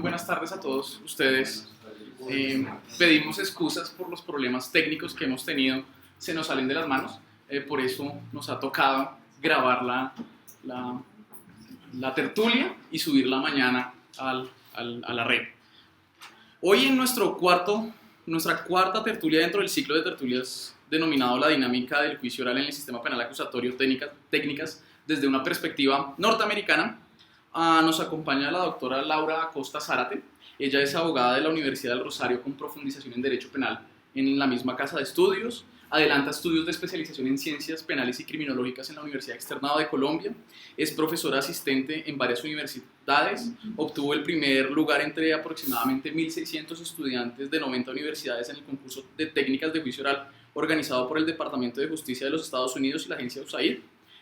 buenas tardes a todos ustedes. Pedimos excusas por los problemas técnicos que hemos tenido, se nos salen de las manos, por eso nos ha tocado grabar la tertulia y subirla mañana a la red. Hoy en nuestra cuarta tertulia dentro del ciclo de tertulias denominado La dinámica del juicio oral en el sistema penal acusatorio, técnicas desde una perspectiva norteamericana, nos acompaña la doctora Laura Acosta Zárate. Ella es abogada de la Universidad del Rosario con profundización en Derecho Penal en la misma casa de estudios. Adelanta estudios de especialización en Ciencias Penales y Criminológicas en la Universidad Externado de Colombia. Es profesora asistente en varias universidades. Obtuvo el primer lugar entre aproximadamente 1.600 estudiantes de 90 universidades en el concurso de técnicas de juicio oral organizado por el Departamento de Justicia de los Estados Unidos y la agencia USAID.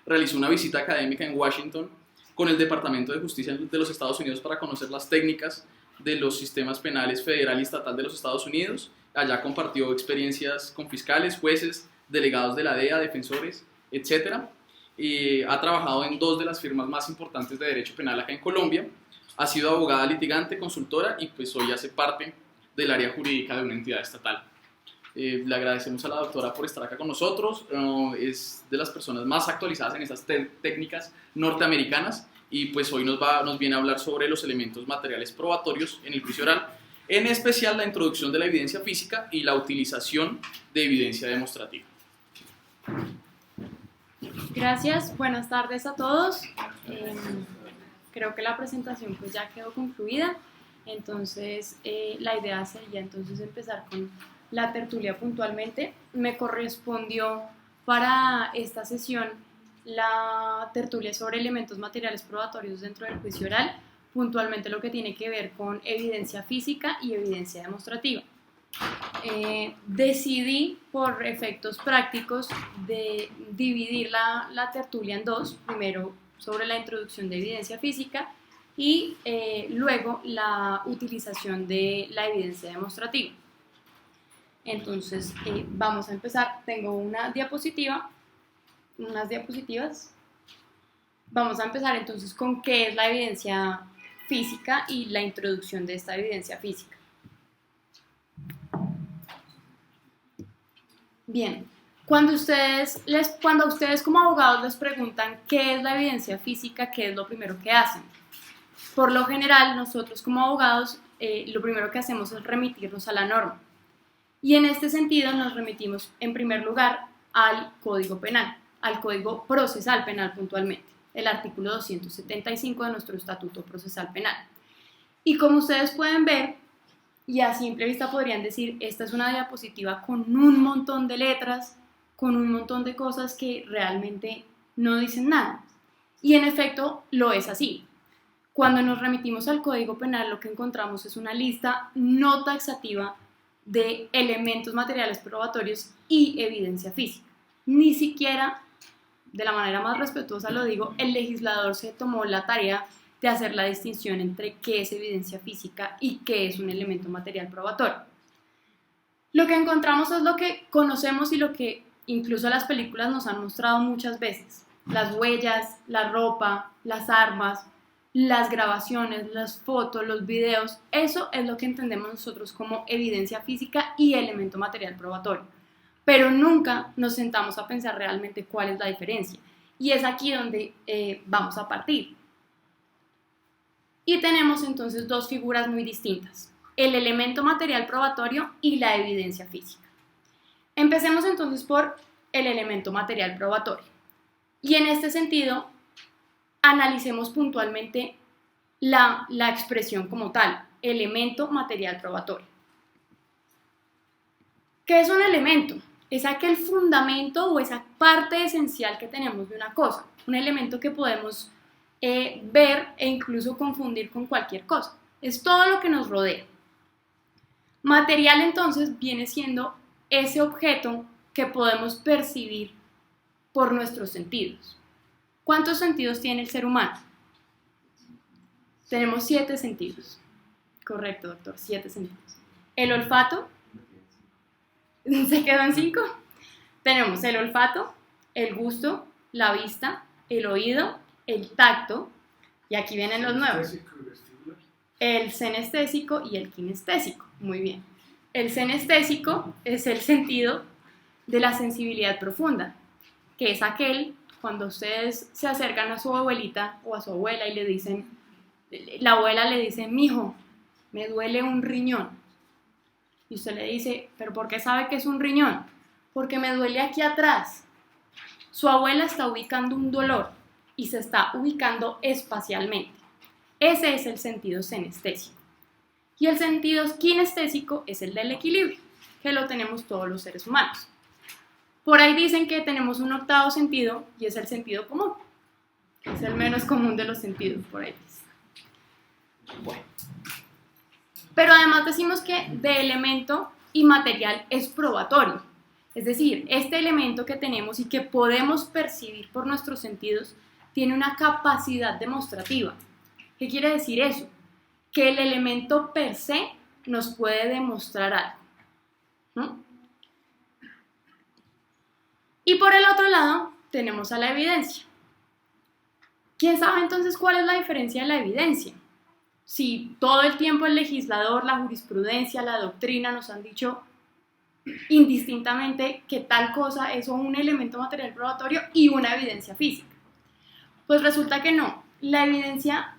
Realizó una visita académica en Washington con el Departamento de Justicia de los Estados Unidos para conocer las técnicas de los sistemas penales federal y estatal de los Estados Unidos. Allá compartió experiencias con fiscales, jueces, delegados de la DEA, defensores, etc. Y ha trabajado en dos de las firmas más importantes de derecho penal acá en Colombia. Ha sido abogada litigante, consultora y pues hoy hace parte del área jurídica de una entidad estatal. Le agradecemos a la doctora por estar acá con nosotros. Es de las personas más actualizadas en esas técnicas norteamericanas y pues hoy nos viene a hablar sobre los elementos materiales probatorios en el juicio oral, en especial la introducción de la evidencia física y la utilización de evidencia demostrativa. Gracias, buenas tardes a todos. Creo que la presentación pues ya quedó concluida, entonces la idea sería entonces empezar con la tertulia puntualmente. Me correspondió para esta sesión la tertulia sobre elementos materiales probatorios dentro del juicio oral, puntualmente lo que tiene que ver con evidencia física y evidencia demostrativa. Decidí por efectos prácticos de dividir la tertulia en dos, primero sobre la introducción de evidencia física y luego la utilización de la evidencia demostrativa. Entonces vamos a empezar. Tengo unas diapositivas. Vamos a empezar entonces con qué es la evidencia física y la introducción de esta evidencia física. Bien, cuando a ustedes como abogados les preguntan qué es la evidencia física, ¿qué es lo primero que hacen? Por lo general, nosotros como abogados lo primero que hacemos es remitirnos a la norma. Y en este sentido nos remitimos en primer lugar al Código Penal, al Código Procesal Penal puntualmente, el artículo 275 de nuestro Estatuto Procesal Penal. Y como ustedes pueden ver, y a simple vista podrían decir, esta es una diapositiva con un montón de letras, con un montón de cosas que realmente no dicen nada. Y en efecto lo es así. Cuando nos remitimos al Código Penal lo que encontramos es una lista no taxativa de elementos materiales probatorios y evidencia física. Ni siquiera, de la manera más respetuosa lo digo, el legislador se tomó la tarea de hacer la distinción entre qué es evidencia física y qué es un elemento material probatorio. Lo que encontramos es lo que conocemos y lo que incluso las películas nos han mostrado muchas veces: las huellas, la ropa, las armas, las grabaciones, las fotos, los videos. Eso es lo que entendemos nosotros como evidencia física y elemento material probatorio. Pero nunca nos sentamos a pensar realmente cuál es la diferencia. Y es aquí donde vamos a partir. Y tenemos entonces dos figuras muy distintas: el elemento material probatorio y la evidencia física. Empecemos entonces por el elemento material probatorio. Y en este sentido, analicemos puntualmente la expresión como tal, elemento material probatorio. ¿Qué es un elemento? Es aquel fundamento o esa parte esencial que tenemos de una cosa, un elemento que podemos ver e incluso confundir con cualquier cosa. Es todo lo que nos rodea. Material entonces viene siendo ese objeto que podemos percibir por nuestros sentidos. ¿Cuántos sentidos tiene el ser humano? Tenemos 7 sentidos. Correcto, doctor, 7 sentidos. El olfato, ¿se quedó en 5? Tenemos el olfato, el gusto, la vista, el oído, el tacto, y aquí vienen los nuevos. el senestésico y el kinestésico. Muy bien. El senestésico es el sentido de la sensibilidad profunda, que es aquel cuando ustedes se acercan a su abuelita o a su abuela y le dicen, la abuela le dice, mijo, me duele un riñón. Y usted le dice, ¿pero por qué sabe que es un riñón? Porque me duele aquí atrás. Su abuela está ubicando un dolor y se está ubicando espacialmente. Ese es el sentido senestésico. Y el sentido kinestésico es el del equilibrio, que lo tenemos todos los seres humanos. Por ahí dicen que tenemos un octavo sentido y es el sentido común. Es el menos común de los sentidos, por ahí dicen. Bueno. Pero además decimos que de elemento y material es probatorio. Es decir, este elemento que tenemos y que podemos percibir por nuestros sentidos tiene una capacidad demostrativa. ¿Qué quiere decir eso? Que el elemento per se nos puede demostrar algo, ¿no? Y por el otro lado tenemos a la evidencia. ¿Quién sabe entonces cuál es la diferencia de la evidencia? Si todo el tiempo el legislador, la jurisprudencia, la doctrina nos han dicho indistintamente que tal cosa es un elemento material probatorio y una evidencia física. Pues resulta que no. La evidencia,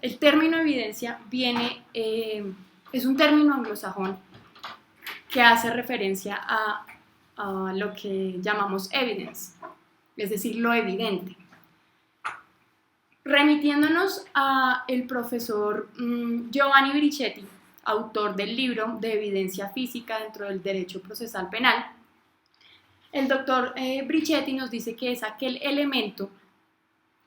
el término evidencia viene, es un término anglosajón que hace referencia a lo que llamamos evidence, es decir, lo evidente. Remitiéndonos a el profesor Giovanni Brichetti, autor del libro de evidencia física dentro del derecho procesal penal, el doctor Brichetti nos dice que es aquel elemento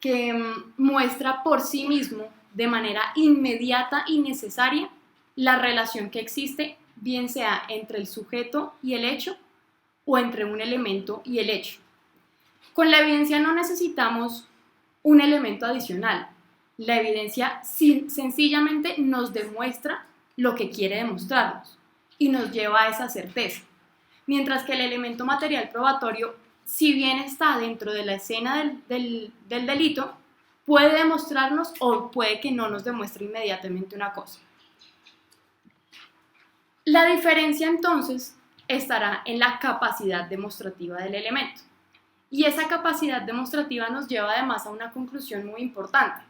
que muestra por sí mismo de manera inmediata y necesaria la relación que existe, bien sea entre el sujeto y el hecho o entre un elemento y el hecho. Con la evidencia no necesitamos un elemento adicional. La evidencia sencillamente nos demuestra lo que quiere demostrarnos y nos lleva a esa certeza. Mientras que el elemento material probatorio, si bien está dentro de la escena del delito, puede demostrarnos o puede que no nos demuestre inmediatamente una cosa. La diferencia entonces estará en la capacidad demostrativa del elemento. Y esa capacidad demostrativa nos lleva además a una conclusión muy importante,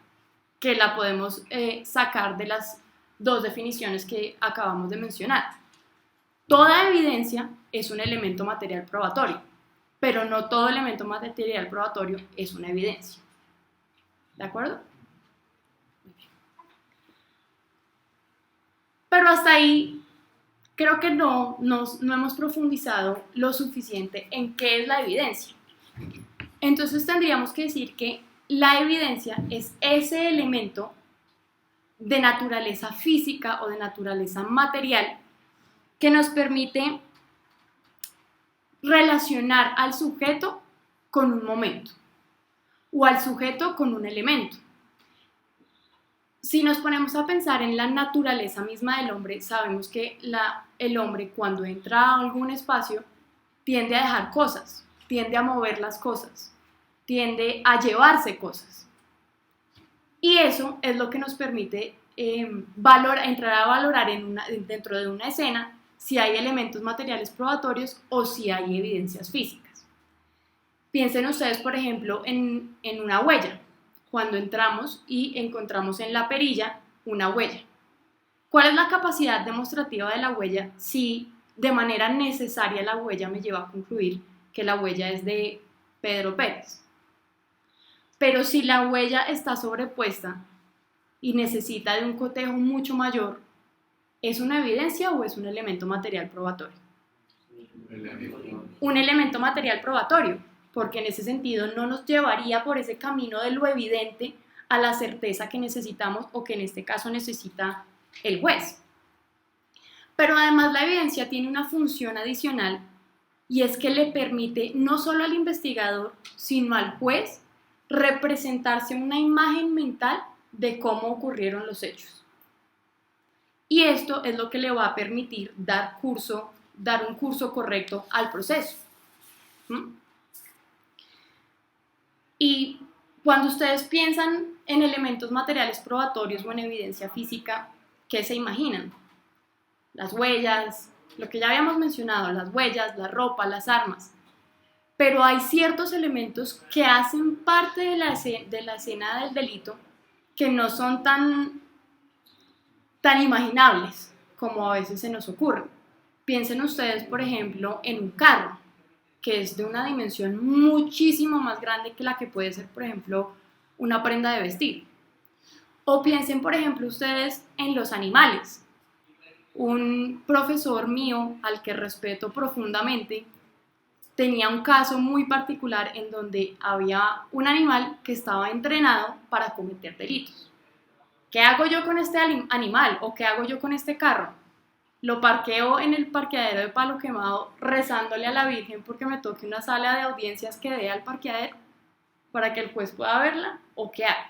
que la podemos sacar de las dos definiciones que acabamos de mencionar. Toda evidencia es un elemento material probatorio, pero no todo elemento material probatorio es una evidencia. ¿De acuerdo? Pero hasta ahí creo que no hemos profundizado lo suficiente en qué es la evidencia. Entonces tendríamos que decir que la evidencia es ese elemento de naturaleza física o de naturaleza material que nos permite relacionar al sujeto con un momento o al sujeto con un elemento. Si nos ponemos a pensar en la naturaleza misma del hombre, sabemos que el hombre cuando entra a algún espacio tiende a dejar cosas, tiende a mover las cosas, tiende a llevarse cosas. Y eso es lo que nos permite entrar a valorar dentro de una escena si hay elementos materiales probatorios o si hay evidencias físicas. Piensen ustedes, por ejemplo, en una huella. Cuando entramos y encontramos en la perilla una huella. ¿Cuál es la capacidad demostrativa de la huella si de manera necesaria la huella me lleva a concluir que la huella es de Pedro Pérez? Pero si la huella está sobrepuesta y necesita de un cotejo mucho mayor, ¿es una evidencia o es un elemento material probatorio? Un elemento material probatorio, porque en ese sentido no nos llevaría por ese camino de lo evidente a la certeza que necesitamos o que en este caso necesita el juez. Pero además la evidencia tiene una función adicional y es que le permite no solo al investigador, sino al juez representarse una imagen mental de cómo ocurrieron los hechos. Y esto es lo que le va a permitir dar un curso correcto al proceso. Y Cuando ustedes piensan en elementos materiales probatorios o en evidencia física, ¿qué se imaginan? Las huellas, lo que ya habíamos mencionado, las huellas, la ropa, las armas. Pero hay ciertos elementos que hacen parte de la escena del delito que no son tan imaginables como a veces se nos ocurre. Piensen ustedes, por ejemplo, en un carro, que es de una dimensión muchísimo más grande que la que puede ser, por ejemplo, una prenda de vestir. O piensen, por ejemplo, ustedes en los animales. Un profesor mío, al que respeto profundamente, tenía un caso muy particular en donde había un animal que estaba entrenado para cometer delitos. ¿Qué hago yo con este animal? ¿O qué hago yo con este carro? Lo parqueo en el parqueadero de Palo Quemado rezándole a la Virgen porque me toque una sala de audiencias que dé al parqueadero para que el juez pueda verla, ¿o qué hago?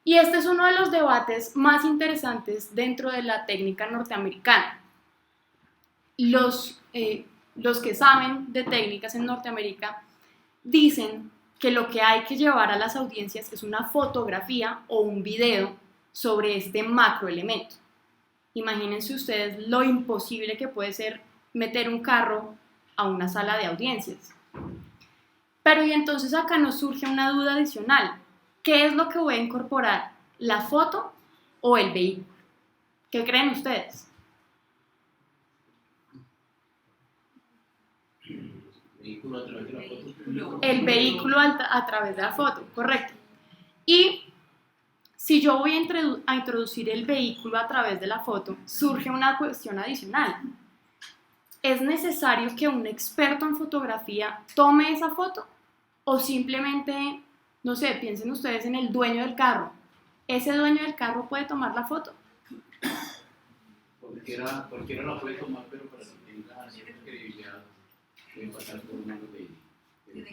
Y este es uno de los debates más interesantes dentro de la técnica norteamericana. Los que saben de técnicas en Norteamérica dicen que lo que hay que llevar a las audiencias es una fotografía o un video sobre este macroelemento. Imagínense ustedes lo imposible que puede ser meter un carro a una sala de audiencias. Pero y entonces acá nos surge una duda adicional. ¿Qué es lo que voy a incorporar? ¿La foto o el vehículo? ¿Qué creen ustedes? Vehículo a través de la foto. El vehículo a través de la foto, correcto. Y si yo voy a introducir el vehículo a través de la foto, surge una cuestión adicional. ¿Es necesario que un experto en fotografía tome esa foto? ¿O simplemente, no sé, piensen ustedes en el dueño del carro? ¿Ese dueño del carro puede tomar la foto? Cualquiera la puede tomar, pero para que tenga cierta credibilidad, debe pasar por un año de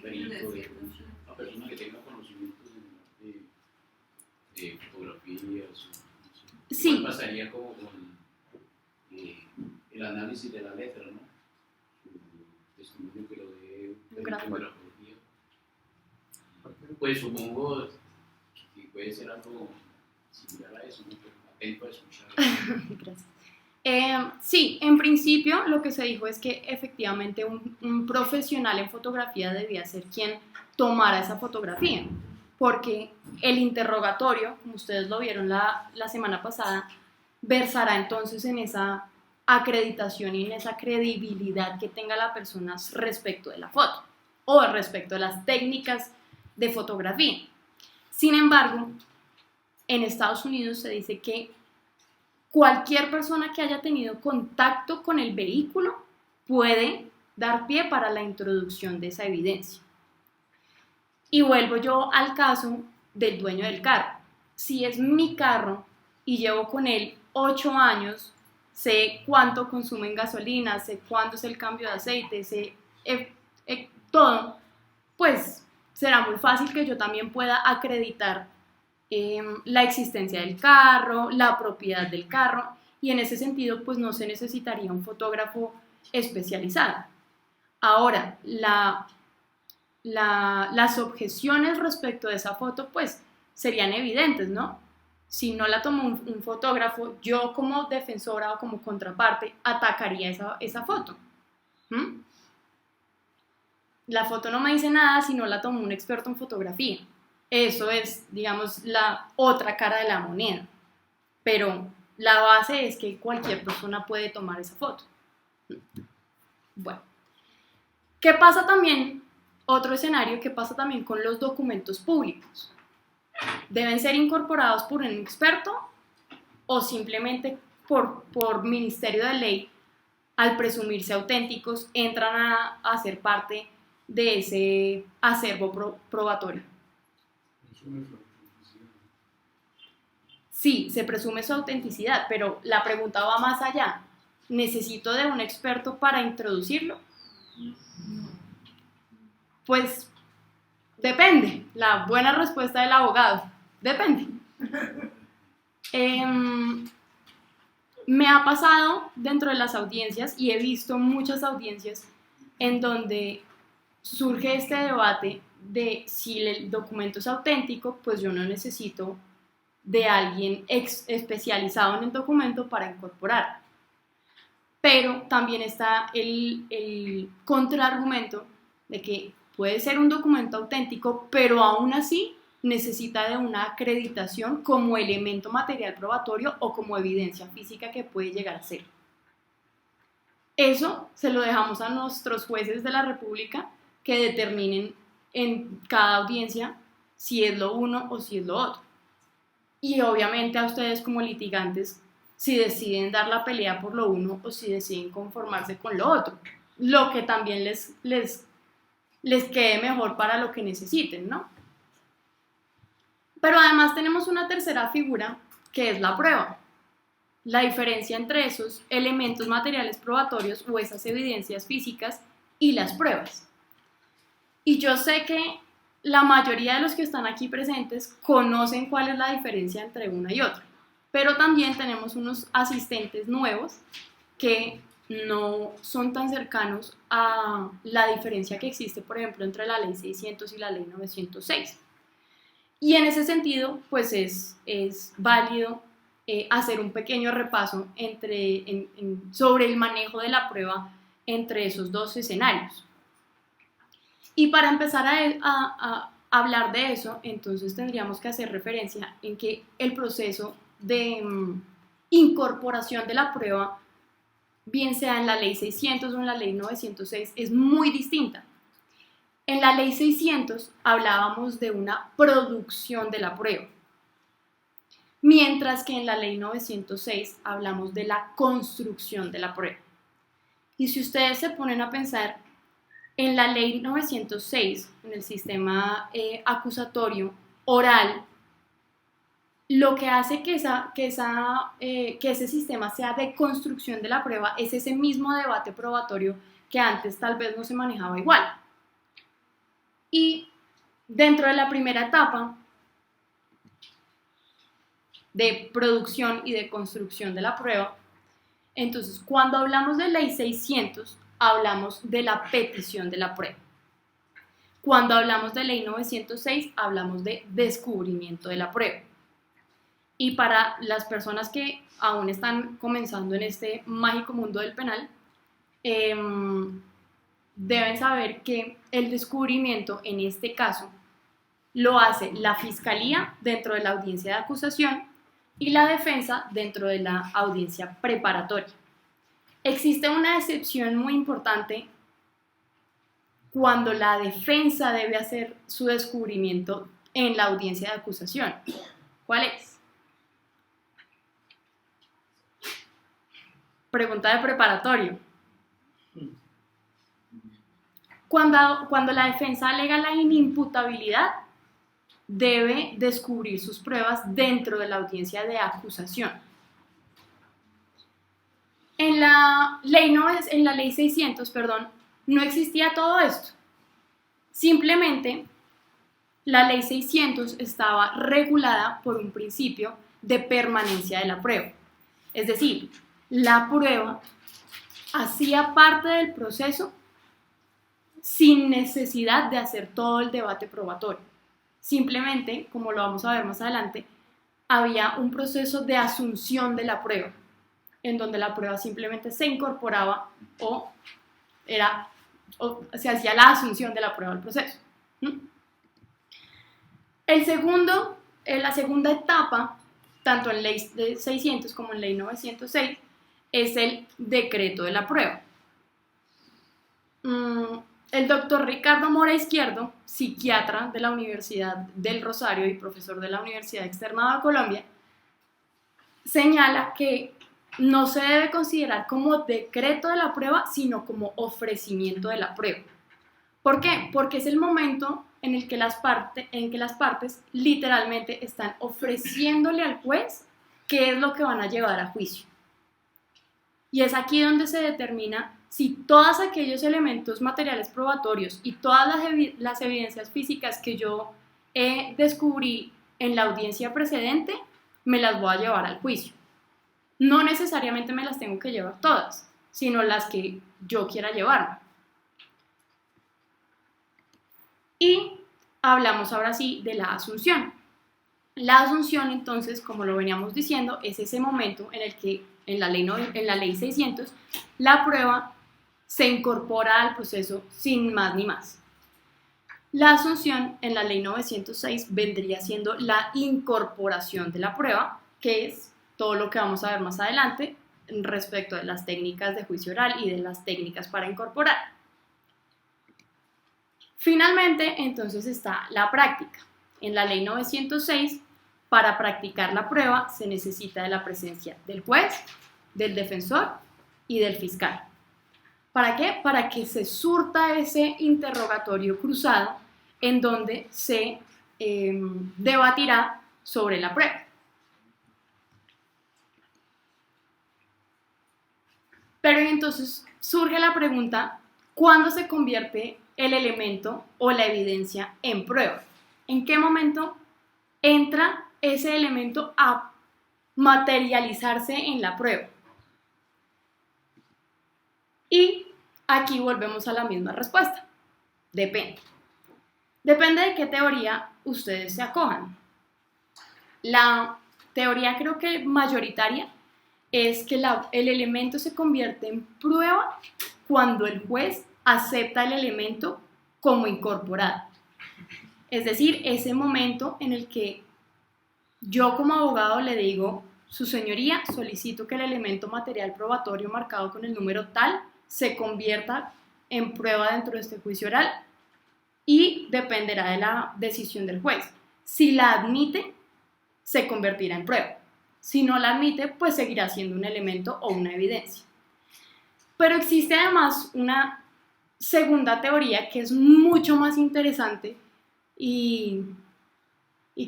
perito, de una persona que tenga conocimientos de fotografías. Sí. Igual pasaría como con el análisis de la letra, ¿no? Su testimonio que lo dé un grafología. Pues supongo que puede ser algo similar a eso, ¿no? Pero atento a escuchar. Gracias. Sí, en principio lo que se dijo es que efectivamente un profesional en fotografía debía ser quien tomara esa fotografía, porque el interrogatorio, como ustedes lo vieron la semana pasada, versará entonces en esa acreditación y en esa credibilidad que tenga la persona respecto de la foto o respecto de las técnicas de fotografía. Sin embargo, en Estados Unidos se dice que cualquier persona que haya tenido contacto con el vehículo puede dar pie para la introducción de esa evidencia. Y vuelvo yo al caso del dueño del carro. Si es mi carro y llevo con él 8 años, sé cuánto consume en gasolina, sé cuánto es el cambio de aceite, sé todo, pues será muy fácil que yo también pueda acreditar la existencia del carro, la propiedad del carro, y en ese sentido pues no se necesitaría un fotógrafo especializado. Ahora, las objeciones respecto de esa foto pues serían evidentes, ¿no? Si no la tomó un fotógrafo, yo como defensora o como contraparte atacaría esa foto. La foto no me dice nada si no la tomó un experto en fotografía. Eso es, digamos, la otra cara de la moneda. Pero la base es que cualquier persona puede tomar esa foto. Bueno, ¿qué pasa también? Otro escenario, ¿qué pasa también con los documentos públicos? ¿Deben ser incorporados por un experto o simplemente por ministerio de ley, al presumirse auténticos, entran a ser parte de ese acervo probatorio? Sí, se presume su autenticidad, pero la pregunta va más allá. ¿Necesito de un experto para introducirlo? Pues depende. La buena respuesta del abogado. Depende. Me ha pasado dentro de las audiencias y he visto muchas audiencias en donde surge este debate de si el documento es auténtico, pues yo no necesito de alguien especializado en el documento para incorporar. Pero también está el contraargumento de que puede ser un documento auténtico, pero aún así necesita de una acreditación como elemento material probatorio o como evidencia física que puede llegar a ser. Eso se lo dejamos a nuestros jueces de la República que determinen en cada audiencia si es lo uno o si es lo otro. Y obviamente a ustedes como litigantes si deciden dar la pelea por lo uno o si deciden conformarse con lo otro, lo que también les quede mejor para lo que necesiten, ¿no? Pero además tenemos una tercera figura que es la prueba. La diferencia entre esos elementos materiales probatorios o esas evidencias físicas y las pruebas. Y yo sé que la mayoría de los que están aquí presentes conocen cuál es la diferencia entre una y otra, pero también tenemos unos asistentes nuevos que no son tan cercanos a la diferencia que existe, por ejemplo, entre la Ley 600 y la Ley 906. Y en ese sentido, pues es válido hacer un pequeño repaso sobre el manejo de la prueba entre esos dos escenarios. Y para empezar a hablar de eso, entonces tendríamos que hacer referencia en que el proceso de incorporación de la prueba, bien sea en la Ley 600 o en la Ley 906, es muy distinta. En la Ley 600 hablábamos de una producción de la prueba, mientras que en la Ley 906 hablamos de la construcción de la prueba. Y si ustedes se ponen a pensar, en la Ley 906, en el sistema acusatorio oral, lo que hace que ese sistema sea de construcción de la prueba es ese mismo debate probatorio que antes tal vez no se manejaba igual. Y dentro de la primera etapa de producción y de construcción de la prueba, entonces cuando hablamos de Ley 600, hablamos de la petición de la prueba. Cuando hablamos de Ley 906, hablamos de descubrimiento de la prueba. Y para las personas que aún están comenzando en este mágico mundo del penal, deben saber que el descubrimiento en este caso lo hace la Fiscalía dentro de la audiencia de acusación y la defensa dentro de la audiencia preparatoria. Existe una excepción muy importante cuando la defensa debe hacer su descubrimiento en la audiencia de acusación. ¿Cuál es? Pregunta de preparatorio. Cuando la defensa alega la inimputabilidad, debe descubrir sus pruebas dentro de la audiencia de acusación. En la ley 600, no existía todo esto. Simplemente, la ley 600 estaba regulada por un principio de permanencia de la prueba. Es decir, la prueba hacía parte del proceso sin necesidad de hacer todo el debate probatorio. Simplemente, como lo vamos a ver más adelante, había un proceso de asunción de la prueba, en donde la prueba simplemente se incorporaba o se hacía la asunción de la prueba al proceso. La segunda etapa, tanto en ley 600 como en ley 906, es el decreto de la prueba. El doctor Ricardo Mora Izquierdo, psiquiatra de la Universidad del Rosario y profesor de la Universidad Externada de Colombia, señala que no se debe considerar como decreto de la prueba, sino como ofrecimiento de la prueba. ¿Por qué? Porque es el momento en el que las partes literalmente están ofreciéndole al juez qué es lo que van a llevar a juicio. Y es aquí donde se determina si todos aquellos elementos materiales probatorios y todas las evidencias físicas que yo descubrí en la audiencia precedente, me las voy a llevar al juicio. No necesariamente me las tengo que llevar todas, sino las que yo quiera llevarme. Y hablamos ahora sí de la asunción. La asunción, entonces, como lo veníamos diciendo, es ese momento en el que en la ley 600 la prueba se incorpora al proceso sin más ni más. La asunción en la ley 906 vendría siendo la incorporación de la prueba, que es todo lo que vamos a ver más adelante respecto de las técnicas de juicio oral y de las técnicas para incorporar. Finalmente, entonces está la práctica. En la ley 906, para practicar la prueba se necesita de la presencia del juez, del defensor y del fiscal. ¿Para qué? Para que se surta ese interrogatorio cruzado en donde se debatirá sobre la prueba. Pero entonces surge la pregunta, ¿cuándo se convierte el elemento o la evidencia en prueba? ¿En qué momento entra ese elemento a materializarse en la prueba? Y aquí volvemos a la misma respuesta. Depende. Depende de qué teoría ustedes se acojan. La teoría creo que mayoritaria es que el elemento se convierte en prueba cuando el juez acepta el elemento como incorporado. Es decir, ese momento en el que yo como abogado le digo, su señoría, solicito que el elemento material probatorio marcado con el número tal se convierta en prueba dentro de este juicio oral y dependerá de la decisión del juez. Si la admite, se convertirá en prueba. Si no la admite, pues seguirá siendo un elemento o una evidencia. Pero existe además una segunda teoría que es mucho más interesante y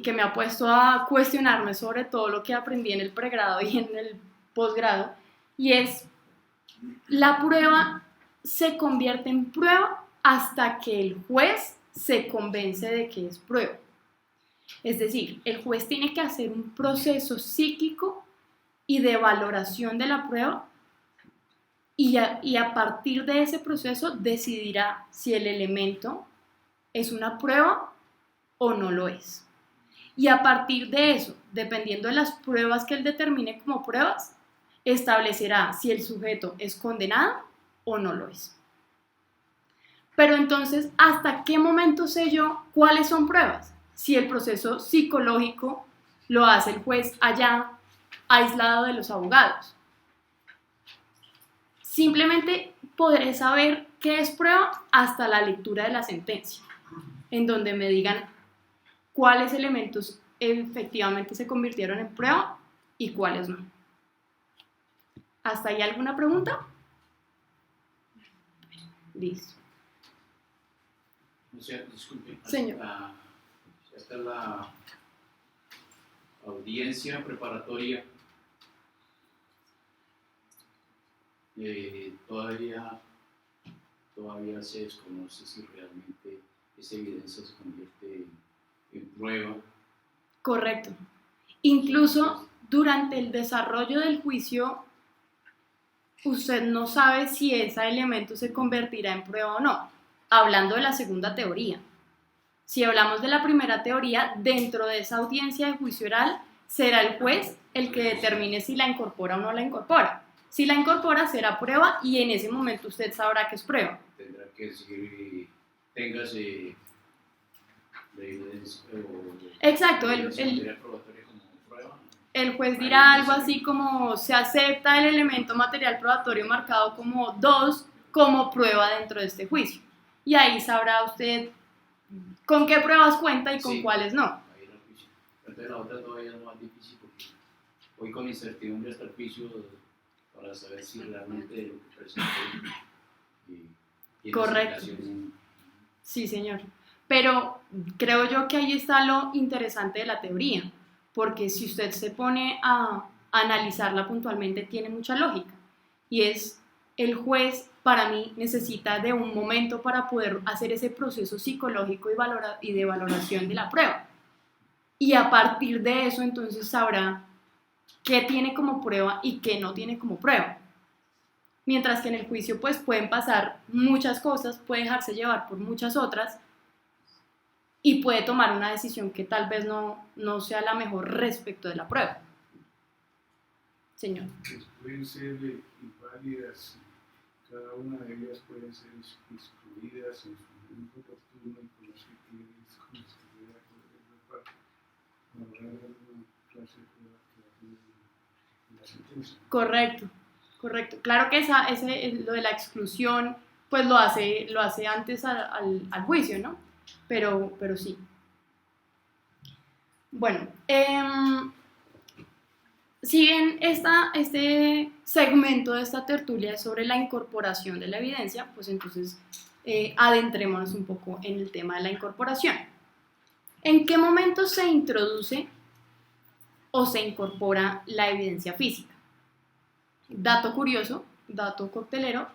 que me ha puesto a cuestionarme sobre todo lo que aprendí en el pregrado y en el posgrado, y es la prueba se convierte en prueba hasta que el juez se convence de que es prueba. Es decir, el juez tiene que hacer un proceso psíquico y de valoración de la prueba y a partir de ese proceso decidirá si el elemento es una prueba o no lo es. Y a partir de eso, dependiendo de las pruebas que él determine como pruebas, establecerá si el sujeto es condenado o no lo es. Pero entonces, ¿hasta qué momento sé yo cuáles son pruebas? Si el proceso psicológico lo hace el juez allá, aislado de los abogados. Simplemente podré saber qué es prueba hasta la lectura de la sentencia, en donde me digan cuáles elementos efectivamente se convirtieron en prueba y cuáles no. ¿Hasta ahí alguna pregunta? Listo. O sea, disculpe. Señor. Esta es la audiencia preparatoria. Todavía se desconoce si realmente esa evidencia se convierte en prueba. Correcto. Incluso durante el desarrollo del juicio, usted no sabe si ese elemento se convertirá en prueba o no, hablando de la segunda teoría. Si hablamos de la primera teoría, dentro de esa audiencia de juicio oral, será el juez el que determine si la incorpora o no la incorpora. Si la incorpora, será prueba y en ese momento usted sabrá que es prueba. Tendrá que decir, téngase la evidencia Exacto, el juez dirá algo así como se acepta el elemento material probatorio marcado como 2 como prueba dentro de este juicio. Y ahí sabrá usted con qué pruebas cuenta y con cuáles no. Ahí era el juicio. Entonces la otra todavía es más difícil porque voy con incertidumbre hasta el juicio para saber si realmente lo que presenté y correcto. Sí, señor. Pero creo yo que ahí está lo interesante de la teoría, porque si usted se pone a analizarla puntualmente, tiene mucha lógica. Y es, el juez, para mí, necesita de un momento para poder hacer ese proceso psicológico y de valoración de la prueba. Y a partir de eso, entonces, sabrá qué tiene como prueba y qué no tiene como prueba. Mientras que en el juicio, pues, pueden pasar muchas cosas, puede dejarse llevar por muchas otras, y puede tomar una decisión que tal vez no sea la mejor respecto de la prueba. Señor. Pues pueden ser inválidas, cada una de ellas pueden ser excluidas en su momento oportuno y con los criterios con los que debe acordar para lograr alguna clase de prueba que va a la sentencia. Correcto, correcto. Claro que lo de la exclusión pues lo hace antes al juicio, ¿no? Pero sí. Bueno, si bien este segmento de esta tertulia es sobre la incorporación de la evidencia, pues entonces adentrémonos un poco en el tema de la incorporación. ¿En qué momento se introduce o se incorpora la evidencia física? Dato curioso, dato coctelero,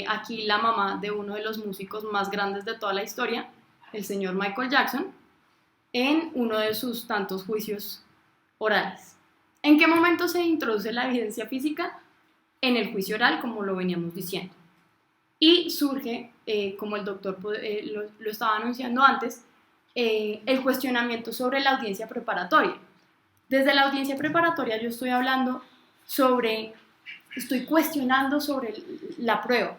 aquí la mamá de uno de los músicos más grandes de toda la historia, el señor Michael Jackson, en uno de sus tantos juicios orales. ¿En qué momento se introduce la evidencia física? En el juicio oral, como lo veníamos diciendo. Y surge, como el doctor lo estaba anunciando antes, el cuestionamiento sobre la audiencia preparatoria. Desde la audiencia preparatoria yo estoy cuestionando sobre la prueba.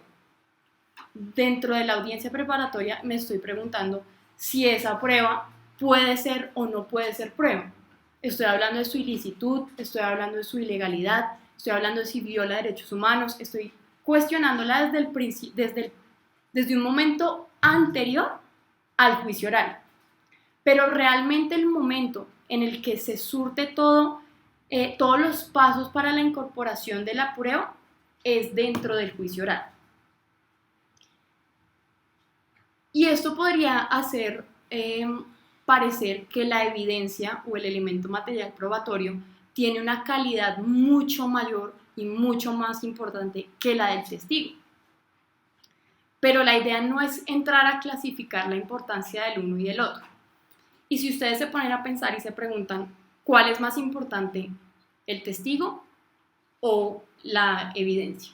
Dentro de la audiencia preparatoria me estoy preguntando si esa prueba puede ser o no puede ser prueba. Estoy hablando de su ilicitud, estoy hablando de su ilegalidad, estoy hablando de si viola derechos humanos, estoy cuestionándola desde un momento anterior al juicio oral. Pero realmente el momento en el que se surte todos los pasos para la incorporación de la prueba es dentro del juicio oral. Y esto podría hacer parecer que la evidencia o el elemento material probatorio tiene una calidad mucho mayor y mucho más importante que la del testigo. Pero la idea no es entrar a clasificar la importancia del uno y del otro. Y si ustedes se ponen a pensar y se preguntan, ¿cuál es más importante, el testigo o la evidencia?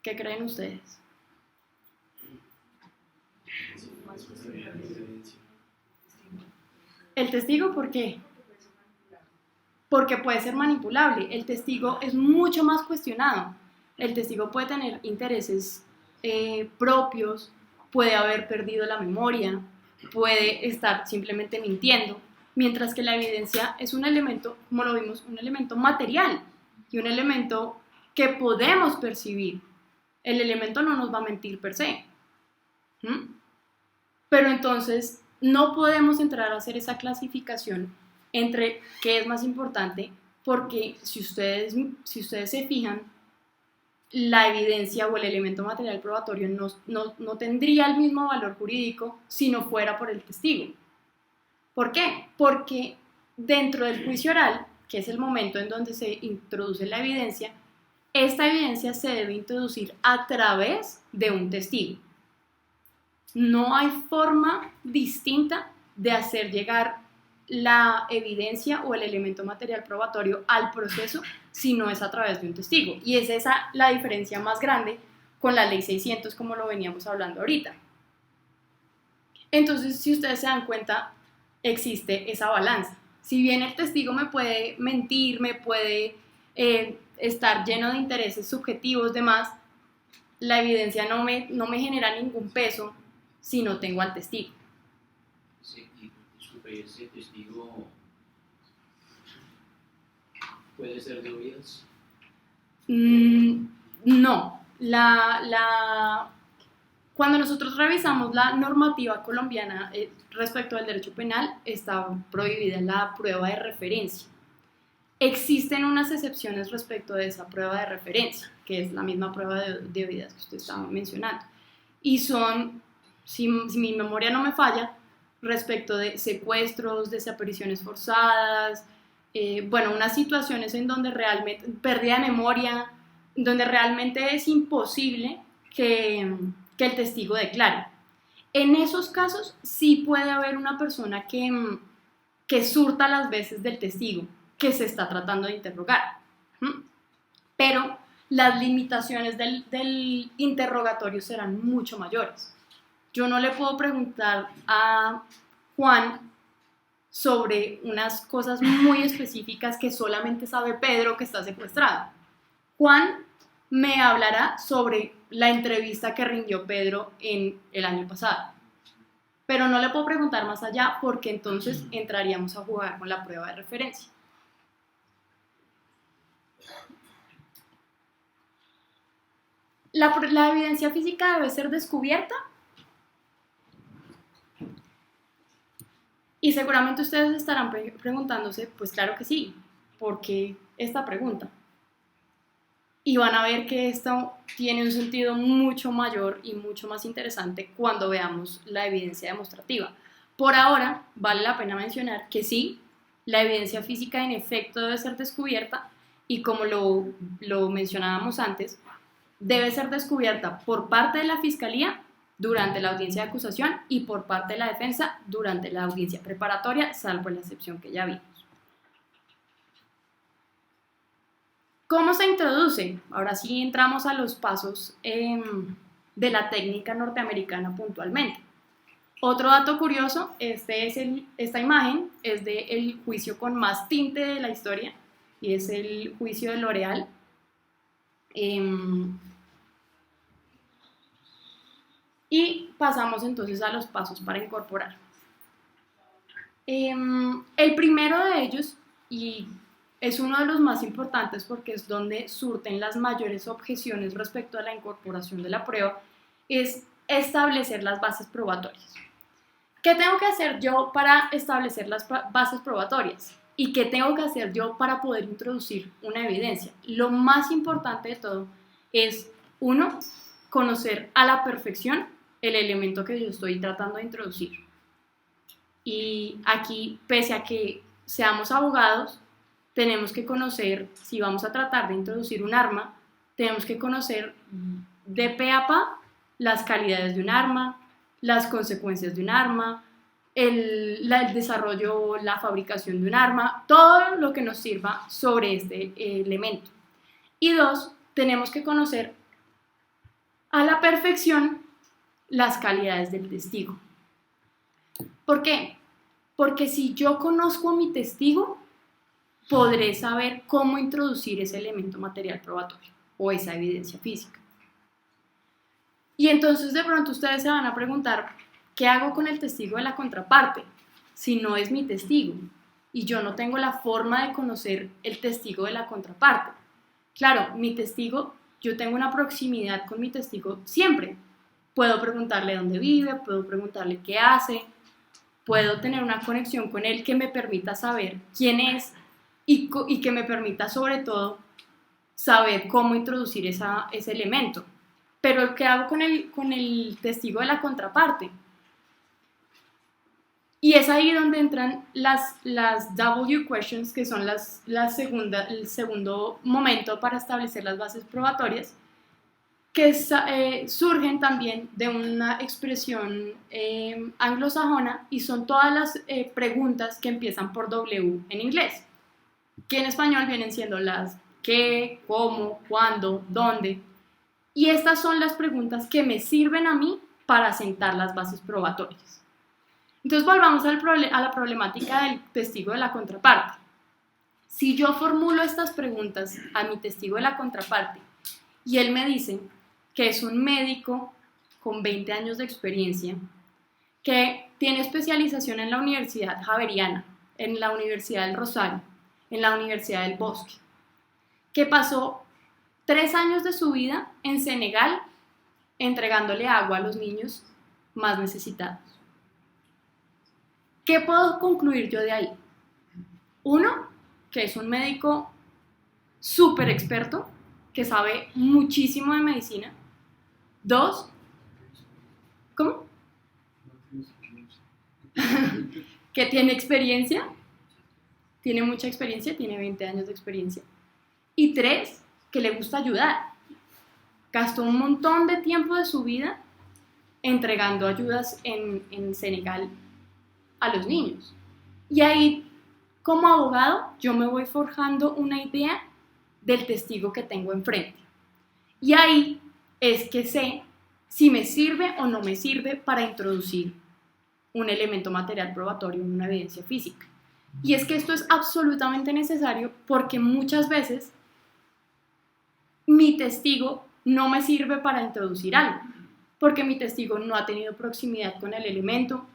¿Qué creen ustedes? ¿El testigo por qué? Porque puede ser manipulable. El testigo es mucho más cuestionado. El testigo puede tener intereses propios, puede haber perdido la memoria, puede estar simplemente mintiendo, mientras que la evidencia es un elemento, como lo vimos, un elemento material y un elemento que podemos percibir. El elemento no nos va a mentir per se. Pero entonces no podemos entrar a hacer esa clasificación entre qué es más importante, porque si ustedes se fijan, la evidencia o el elemento material probatorio no tendría el mismo valor jurídico si no fuera por el testigo. ¿Por qué? Porque dentro del juicio oral, que es el momento en donde se introduce la evidencia, esta evidencia se debe introducir a través de un testigo. No hay forma distinta de hacer llegar la evidencia o el elemento material probatorio al proceso si no es a través de un testigo. Y es esa la diferencia más grande con la ley 600, como lo veníamos hablando ahorita. Entonces, si ustedes se dan cuenta, existe esa balanza. Si bien el testigo me puede mentir, me puede estar lleno de intereses subjetivos, demás, la evidencia no me genera ningún peso si no tengo al testigo. Sí, y disculpe, ese testigo puede ser de oídas. No. Cuando nosotros revisamos la normativa colombiana respecto al derecho penal, está prohibida la prueba de referencia. Existen unas excepciones respecto de esa prueba de referencia, que es la misma prueba de oídas que usted estaba mencionando. Y son, si mi memoria no me falla, respecto de secuestros, desapariciones forzadas, unas situaciones en donde realmente, pérdida de memoria, donde realmente es imposible que el testigo declare. En esos casos sí puede haber una persona que surta las veces del testigo que se está tratando de interrogar. Pero las limitaciones del interrogatorio serán mucho mayores. yo no le puedo preguntar a Juan sobre unas cosas muy específicas que solamente sabe Pedro que está secuestrado. Juan me hablará sobre la entrevista que rindió Pedro en el año pasado, pero no le puedo preguntar más allá porque entonces entraríamos a jugar con la prueba de referencia. ¿La evidencia física debe ser descubierta? Y seguramente ustedes estarán preguntándose, pues claro que sí, ¿por qué esta pregunta? Y van a ver que esto tiene un sentido mucho mayor y mucho más interesante cuando veamos la evidencia demostrativa. Por ahora, vale la pena mencionar que sí, la evidencia física en efecto debe ser descubierta y como lo mencionábamos antes, debe ser descubierta por parte de la Fiscalía durante la audiencia de acusación y por parte de la defensa durante la audiencia preparatoria, salvo la excepción que ya vimos. ¿Cómo se introduce? Ahora sí entramos a los pasos de la técnica norteamericana puntualmente. Otro dato curioso, esta imagen es del juicio con más tinte de la historia y es el juicio de L'Oréal. Y pasamos entonces a los pasos para incorporar. El primero de ellos, y es uno de los más importantes porque es donde surten las mayores objeciones respecto a la incorporación de la prueba, es establecer las bases probatorias. ¿Qué tengo que hacer yo para establecer las bases probatorias? ¿Y qué tengo que hacer yo para poder introducir una evidencia? Lo más importante de todo es, uno, conocer a la perfección el elemento que yo estoy tratando de introducir. Y aquí, pese a que seamos abogados, tenemos que conocer, si vamos a tratar de introducir un arma, tenemos que conocer de pe a pa las calidades de un arma, las consecuencias de un arma, el desarrollo, la fabricación de un arma, todo lo que nos sirva sobre este elemento. Y dos, tenemos que conocer a la perfección las calidades del testigo. ¿Por qué? Porque si yo conozco a mi testigo, podré saber cómo introducir ese elemento material probatorio o esa evidencia física. Y entonces de pronto ustedes se van a preguntar, ¿qué hago con el testigo de la contraparte? Si no es mi testigo y yo no tengo la forma de conocer el testigo de la contraparte. Claro, mi testigo, yo tengo una proximidad con mi testigo siempre. Puedo preguntarle dónde vive, puedo preguntarle qué hace, puedo tener una conexión con él que me permita saber quién es y que me permita sobre todo saber cómo introducir ese elemento. Pero ¿qué hago con el testigo de la contraparte? Y es ahí donde entran las W questions, que son el segundo momento para establecer las bases probatorias, que surgen también de una expresión anglosajona y son todas las preguntas que empiezan por W en inglés, que en español vienen siendo las qué, cómo, cuándo, dónde. Y estas son las preguntas que me sirven a mí para sentar las bases probatorias. Entonces volvamos a la problemática del testigo de la contraparte. Si yo formulo estas preguntas a mi testigo de la contraparte y él me dice que es un médico con 20 años de experiencia, que tiene especialización en la Universidad Javeriana, en la Universidad del Rosario, en la Universidad del Bosque, que pasó 3 años de su vida en Senegal entregándole agua a los niños más necesitados. ¿Qué puedo concluir yo de ahí? Uno, que es un médico súper experto, que sabe muchísimo de medicina. Dos, ¿cómo? Que tiene experiencia, tiene mucha experiencia, tiene 20 años de experiencia. Y tres, que le gusta ayudar. Gastó un montón de tiempo de su vida entregando ayudas en Senegal a los niños. Y ahí, como abogado, yo me voy forjando una idea del testigo que tengo enfrente. Y ahí es que sé si me sirve o no me sirve para introducir un elemento material probatorio en una evidencia física. Y es que esto es absolutamente necesario porque muchas veces mi testigo no me sirve para introducir algo, porque mi testigo no ha tenido proximidad con el elemento,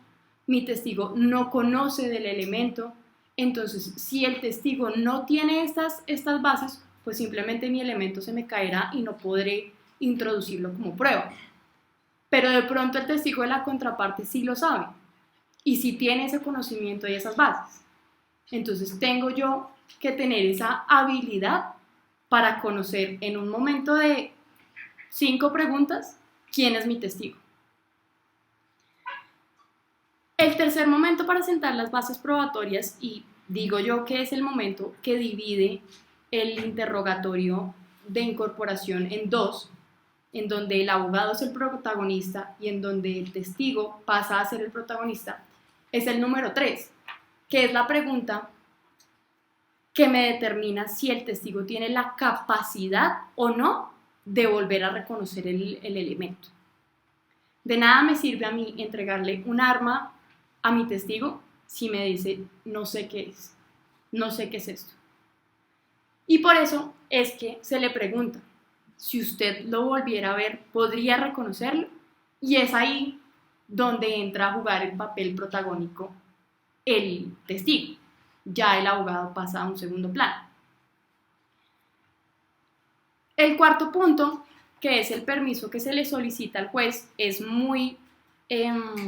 mi testigo no conoce del elemento. Entonces, si el testigo no tiene estas bases, pues simplemente mi elemento se me caerá y no podré introducirlo como prueba. Pero de pronto el testigo de la contraparte sí lo sabe y sí tiene ese conocimiento y esas bases. Entonces tengo yo que tener esa habilidad para conocer en un momento de 5 preguntas quién es mi testigo. El tercer momento para sentar las bases probatorias, y digo yo que es el momento que divide el interrogatorio de incorporación en dos, en donde el abogado es el protagonista y en donde el testigo pasa a ser el protagonista, es el número 3, que es la pregunta que me determina si el testigo tiene la capacidad o no de volver a reconocer el elemento. De nada me sirve a mí entregarle un arma a mi testigo si me dice no sé qué es, no sé qué es esto. Y por eso es que se le pregunta, si usted lo volviera a ver, ¿podría reconocerlo? Y es ahí donde entra a jugar el papel protagónico el testigo. Ya el abogado pasa a un segundo plano. El cuarto punto, que es el permiso que se le solicita al juez, es muy... queda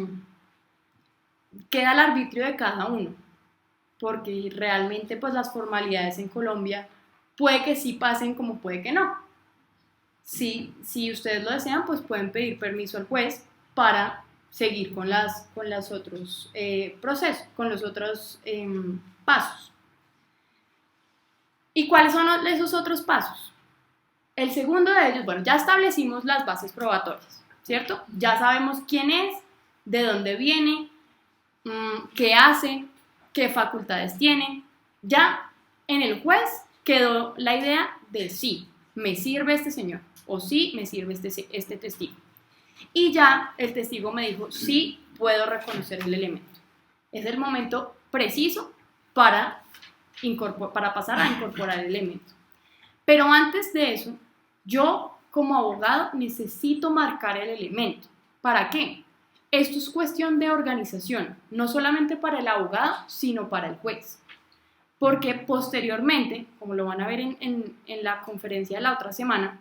al arbitrio de cada uno, porque realmente pues las formalidades en Colombia puede que sí pasen como puede que no. Si ustedes lo desean, pues pueden pedir permiso al juez para seguir con los otros procesos, con los otros pasos. ¿Y cuáles son esos otros pasos? El segundo de ellos, bueno, ya establecimos las bases probatorias, ¿cierto? Ya sabemos quién es, de dónde viene, qué hace, qué facultades tiene. Ya en el juez quedó la idea de sí, me sirve este señor, o sí, me sirve este testigo. Y ya el testigo me dijo, sí, puedo reconocer el elemento. Es el momento preciso para pasar a incorporar el elemento. Pero antes de eso, yo como abogado necesito marcar el elemento. ¿Para qué? Esto es cuestión de organización, no solamente para el abogado, sino para el juez. Porque posteriormente, como lo van a ver en la conferencia de la otra semana,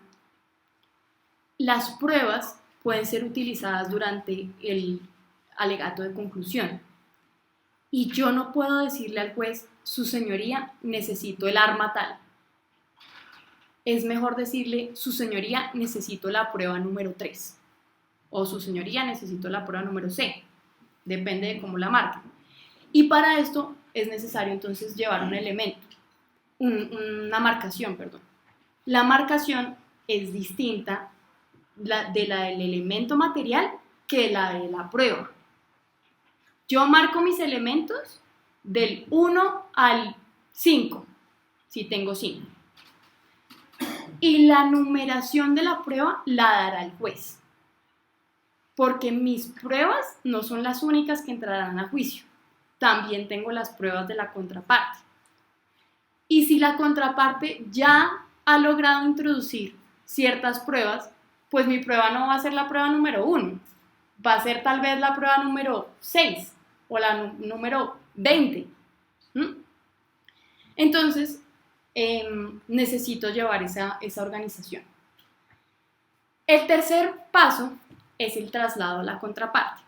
las pruebas pueden ser utilizadas durante el alegato de conclusión. Y yo no puedo decirle al juez, su señoría, necesito el arma tal. Es mejor decirle, su señoría, necesito la prueba número 3. O su señoría, necesito la prueba número C. Depende de cómo la marquen. Y para esto es necesario entonces llevar un elemento, una marcación, perdón. La marcación es distinta de la del elemento material que la de la prueba. Yo marco mis elementos del 1 al 5, si tengo 5. Y la numeración de la prueba la dará el juez. Porque mis pruebas no son las únicas que entrarán a juicio. También tengo las pruebas de la contraparte. Y si la contraparte ya ha logrado introducir ciertas pruebas, pues mi prueba no va a ser la prueba número 1, va a ser tal vez la prueba número 6 o la número 20. Entonces, necesito llevar esa organización. El tercer paso es el traslado a la contraparte.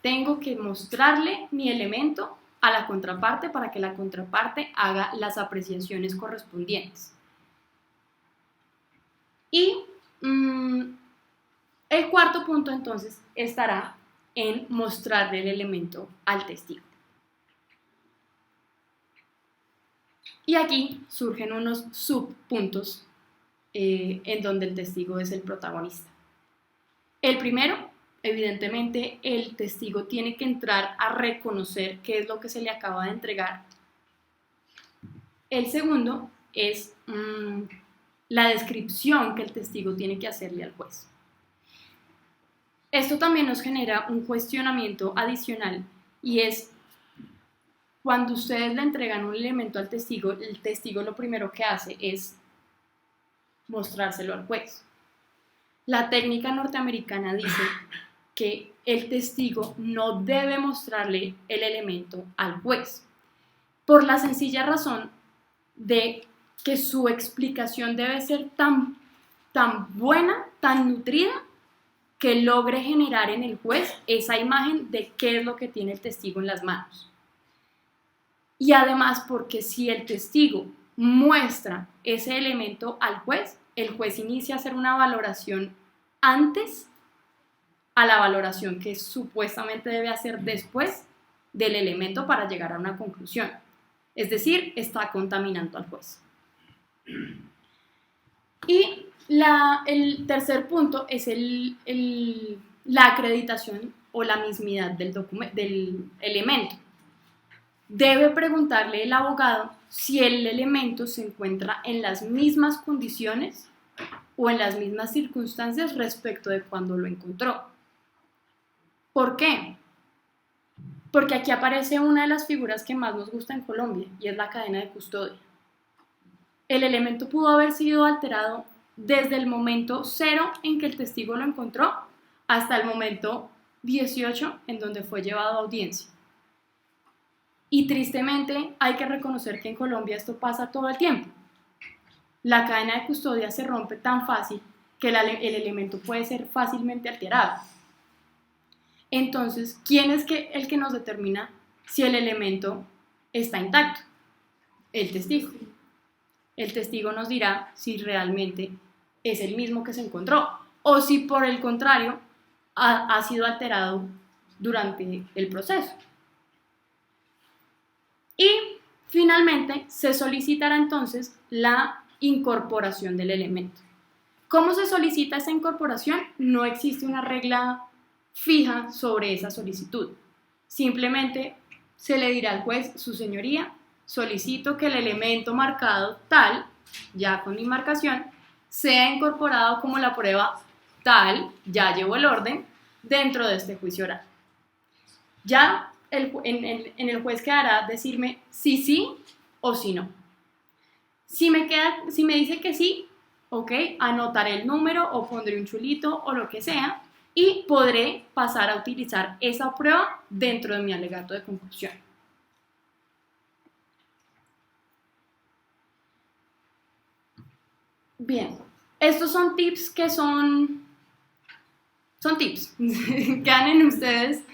Tengo que mostrarle mi elemento a la contraparte para que la contraparte haga las apreciaciones correspondientes. Y el cuarto punto entonces estará en mostrarle el elemento al testigo. Y aquí surgen unos subpuntos en donde el testigo es el protagonista. El primero, evidentemente, el testigo tiene que entrar a reconocer qué es lo que se le acaba de entregar. El segundo es la descripción que el testigo tiene que hacerle al juez. Esto también nos genera un cuestionamiento adicional y es cuando ustedes le entregan un elemento al testigo, el testigo lo primero que hace es mostrárselo al juez. La técnica norteamericana dice que el testigo no debe mostrarle el elemento al juez, por la sencilla razón de que su explicación debe ser tan buena, tan nutrida, que logre generar en el juez esa imagen de qué es lo que tiene el testigo en las manos. Y además porque si el testigo muestra ese elemento al juez, el juez inicia a hacer una valoración antes a la valoración que supuestamente debe hacer después del elemento para llegar a una conclusión. Es decir, está contaminando al juez. Y el tercer punto es la acreditación o la mismidad del elemento. Debe preguntarle el abogado si el elemento se encuentra en las mismas condiciones o en las mismas circunstancias respecto de cuando lo encontró. ¿Por qué? Porque aquí aparece una de las figuras que más nos gusta en Colombia y es la cadena de custodia. El elemento pudo haber sido alterado desde el momento 0 en que el testigo lo encontró hasta el momento 18 en donde fue llevado a audiencia. Y tristemente hay que reconocer que en Colombia esto pasa todo el tiempo. La cadena de custodia se rompe tan fácil que el elemento puede ser fácilmente alterado. Entonces, ¿quién es el que nos determina si el elemento está intacto? El testigo. El testigo nos dirá si realmente es el mismo que se encontró o si por el contrario ha sido alterado durante el proceso. Y finalmente se solicitará entonces la incorporación del elemento. ¿Cómo se solicita esa incorporación? No existe una regla fija sobre esa solicitud. Simplemente se le dirá al juez: su señoría, solicito que el elemento marcado tal, ya con mi marcación, sea incorporado como la prueba tal, ya llevo el orden, dentro de este juicio oral. Ya en el juez quedará decirme si sí o si no. Si me dice que sí, ok, anotaré el número o pondré un chulito o lo que sea y podré pasar a utilizar esa prueba dentro de mi alegato de conclusión. Bien, estos son tips que son tips, quedan en ustedes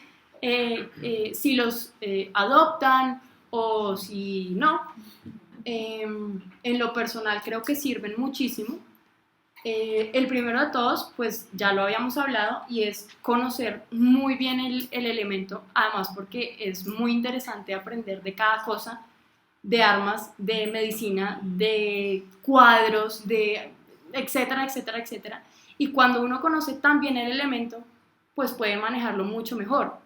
si los adoptan o si no. En lo personal creo que sirven muchísimo. El primero de todos, pues ya lo habíamos hablado, y es conocer muy bien el elemento, además porque es muy interesante aprender de cada cosa, de armas, de medicina, de cuadros, de etcétera, etcétera, etcétera. Y cuando uno conoce tan bien el elemento, pues puede manejarlo mucho mejor.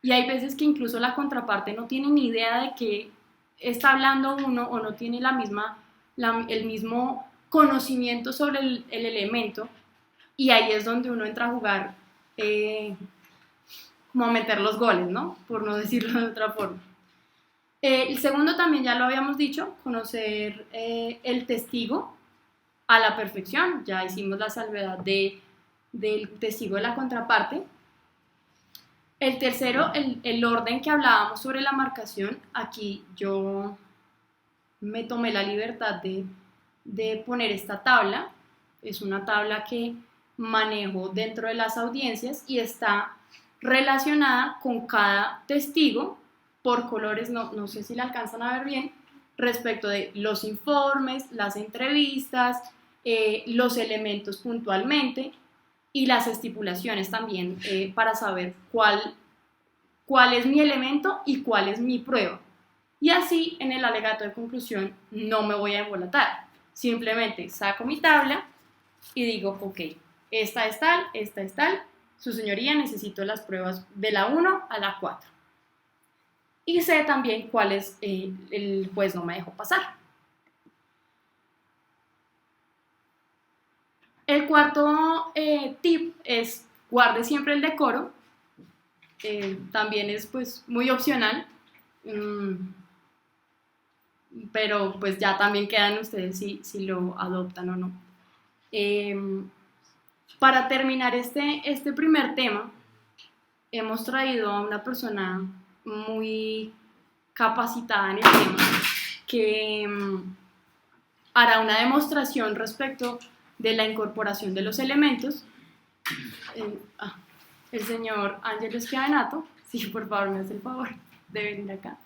Y hay veces que incluso la contraparte no tiene ni idea de qué está hablando uno o no tiene el mismo conocimiento sobre el elemento, y ahí es donde uno entra a jugar, como a meter los goles, ¿no? Por no decirlo de otra forma. El segundo también ya lo habíamos dicho, conocer el testigo a la perfección. Ya hicimos la salvedad del testigo de la contraparte. El tercero, el orden que hablábamos sobre la marcación. Aquí yo me tomé la libertad de poner esta tabla. Es una tabla que manejo dentro de las audiencias y está relacionada con cada testigo por colores, no sé si la alcanzan a ver bien, respecto de los informes, las entrevistas, los elementos puntualmente y las estipulaciones también, para saber cuál es mi elemento y cuál es mi prueba. Y así en el alegato de conclusión no me voy a embolatar. Simplemente saco mi tabla y digo, ok, esta es tal, su señoría, necesito las pruebas de la 1 a la 4. Y sé también cuáles el juez no me dejó pasar. El cuarto tip es guarde siempre el decoro, también es pues muy opcional, pero pues ya también quedan ustedes si lo adoptan o no. Para terminar este primer tema, hemos traído a una persona muy capacitada en el tema que hará una demostración respecto de la incorporación de los elementos. El señor Ángelo Schiavinato, sí, por favor, me hace el favor de venir acá.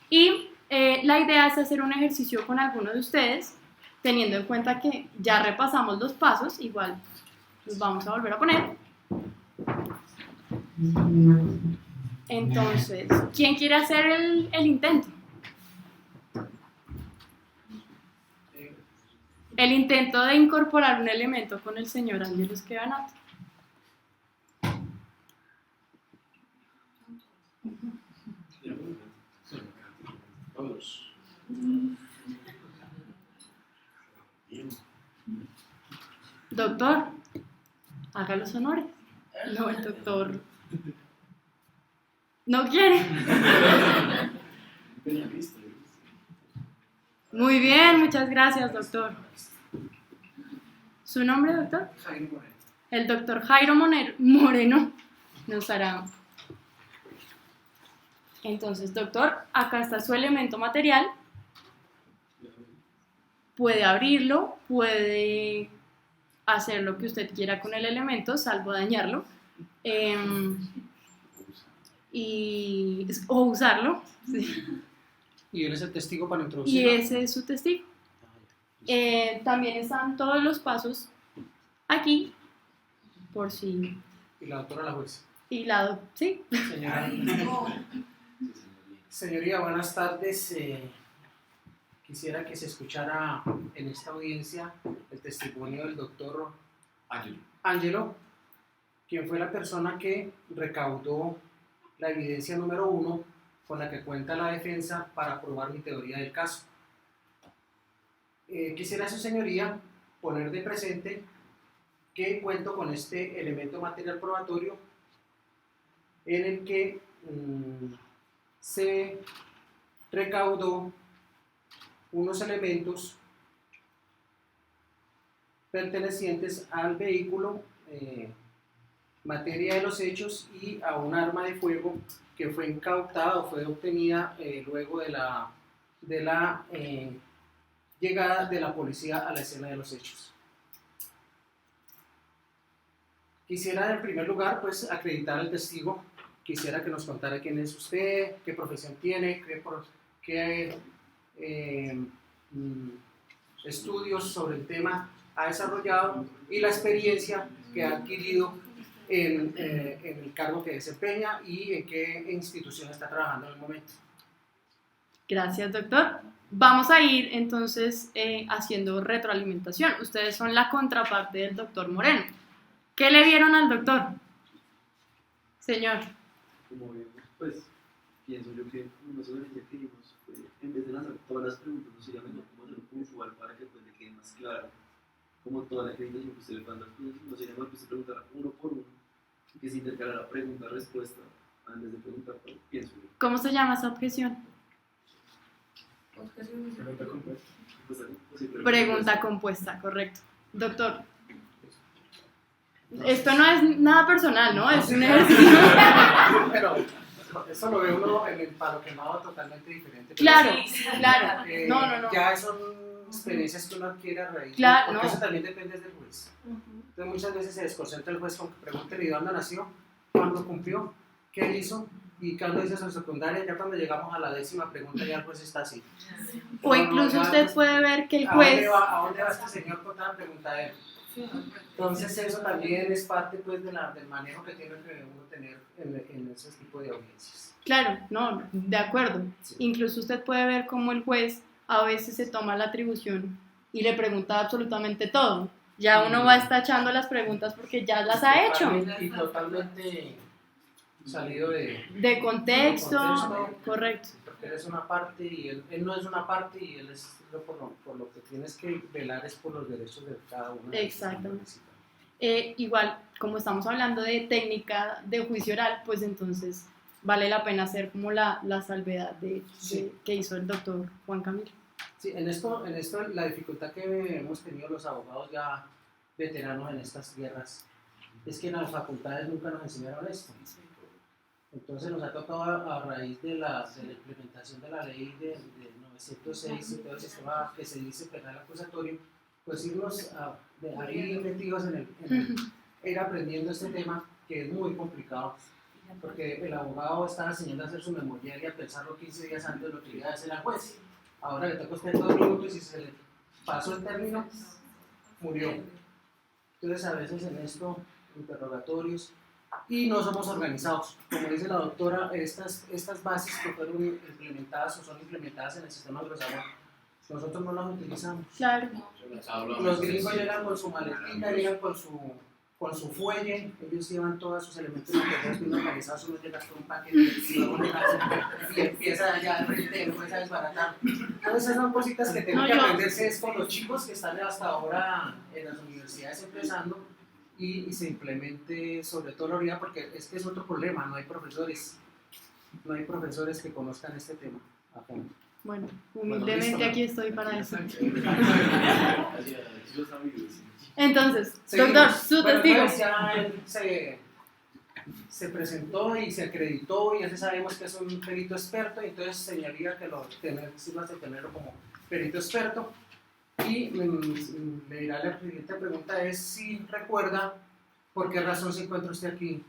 Y la idea es hacer un ejercicio con algunos de ustedes, teniendo en cuenta que ya repasamos los pasos, igual los vamos a volver a poner. Entonces, ¿quién quiere hacer el intento? El intento de incorporar un elemento con el señor Ángelo Schiavinato. Vamos. Doctor, haga los honores. No, el doctor no quiere. Muy bien, muchas gracias, doctor. ¿Su nombre, doctor? Jaime Moreno. El doctor Jairo Moreno nos hará. Entonces, doctor, acá está su elemento material. Puede abrirlo, puede hacer lo que usted quiera con el elemento, salvo dañarlo. O usarlo. Sí. Y él es el testigo para Y introducirlo. ese es su testigo. También están todos los pasos aquí, por si... Y la doctora la juez. Y la... Sí. Señoría, buenas tardes. Quisiera que se escuchara en esta audiencia el testimonio del doctor Ángelo, quien fue la persona que recaudó la evidencia número 1 con la que cuenta la defensa para probar mi teoría del caso. Quisiera, su señoría, poner de presente que cuento con este elemento material probatorio en el que se recaudó unos elementos pertenecientes al vehículo, materia de los hechos y a un arma de fuego que fue incautada o fue obtenida luego de la llegada de la policía a la escena de los hechos. Quisiera en primer lugar pues acreditar al testigo. Quisiera que nos contara quién es usted, qué profesión tiene, qué estudios sobre el tema ha desarrollado y la experiencia que ha adquirido en el cargo que desempeña y en qué institución está trabajando en el momento. Gracias, doctor. Vamos a ir entonces haciendo retroalimentación. Ustedes son la contraparte del doctor Moreno. ¿Qué le vieron al doctor? Señor. Como vemos, pues pienso yo que una sugerencia que dimos fue, en vez de lanzar todas las preguntas, no sería mejor como hacerlo puntual para que pues le quede más claro como toda la acreditación que usted le manda, no sería mejor que usted preguntara uno por uno y que se intercalara pregunta-respuesta antes de preguntar, pienso yo. ¿Cómo se llama esa objeción? Pregunta compuesta, correcto. Doctor, esto no es nada personal, ¿no? Es un ejercicio. Pero eso lo ve uno en el palo quemado totalmente diferente. Claro, claro. No. Ya son experiencias que uno adquiere a raíz. Claro, porque no. eso también depende del juez. Entonces muchas veces se desconcentra el juez con que pregunte ¿y dónde nació? ¿Cuándo cumplió? ¿Qué hizo? Y cuando dice su secundaria, ya cuando llegamos a la 10ª pregunta ya el juez está así. O incluso usted puede ver que el juez... ¿A dónde va este señor con tanta pregunta de él? Entonces eso también es parte pues del manejo que tiene que uno tener en ese tipo de audiencias. Claro, no, de acuerdo. Sí. Incluso usted puede ver cómo el juez a veces se toma la atribución y le pregunta absolutamente todo. Ya uno va estachando las preguntas porque ya las ha hecho. Y totalmente salido De contexto, correcto. porque él es una parte y él no es una parte y él es... por lo que tienes que velar es por los derechos de cada uno. Exactamente. igual, como estamos hablando de técnica de juicio oral, pues entonces vale la pena hacer como la salvedad Sí. que hizo el doctor Juan Camilo. Sí, en esto la dificultad que hemos tenido los abogados ya veteranos en estas guerras es que en las facultades nunca nos enseñaron esto. Entonces nos ha tocado a raíz de la implementación de la ley de 906 y todo el sistema que se dice penal acusatorio, pues irnos ahí metidos ir aprendiendo este tema que es muy complicado, porque el abogado está enseñando a hacer su memorial y a pensarlo 15 días antes de lo que iba a hacer al juez. Ahora le toca a usted 2 minutos y si se le pasó el término, murió. Entonces a veces en esto, interrogatorios, y no somos organizados. Como dice la doctora, estas bases que fueron implementadas o son implementadas en el sistema anglosajón, nosotros no las utilizamos. Claro. Los gringos llegan con su maletica, llegan con su fuelle, ellos llevan todos sus elementos materiales bien organizados, uno llega con un paquete y empieza ya a reiterar, empieza a desbaratar. Entonces esas son cositas que tengo que aprenderse es con los chicos que están hasta ahora en las universidades empezando y se implemente sobre todo la orilla, porque es que es otro problema, no hay profesores que conozcan este tema a fondo. Bueno, humildemente aquí estoy para eso. Entonces, doctor, su testigo. Entonces ya él se presentó y se acreditó y ya sabemos que es un perito experto, y entonces señalaría que sirva de tenerlo como perito experto. Y le dirá la siguiente pregunta es si recuerda por qué razón se encuentra usted aquí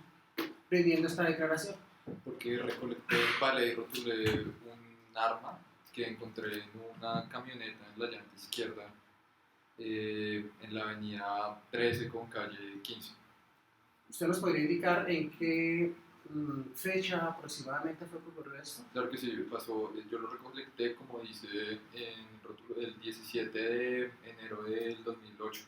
pidiendo esta declaración. Porque recolecté, vale, y rotulé un arma que encontré en una camioneta en la llanta izquierda en la avenida 13 con calle 15. ¿Usted nos podría indicar en qué fecha aproximadamente fue que ocurrió esto? Claro que sí, pasó, yo lo recolecté como dice en el rótulo el 17 de enero del 2008.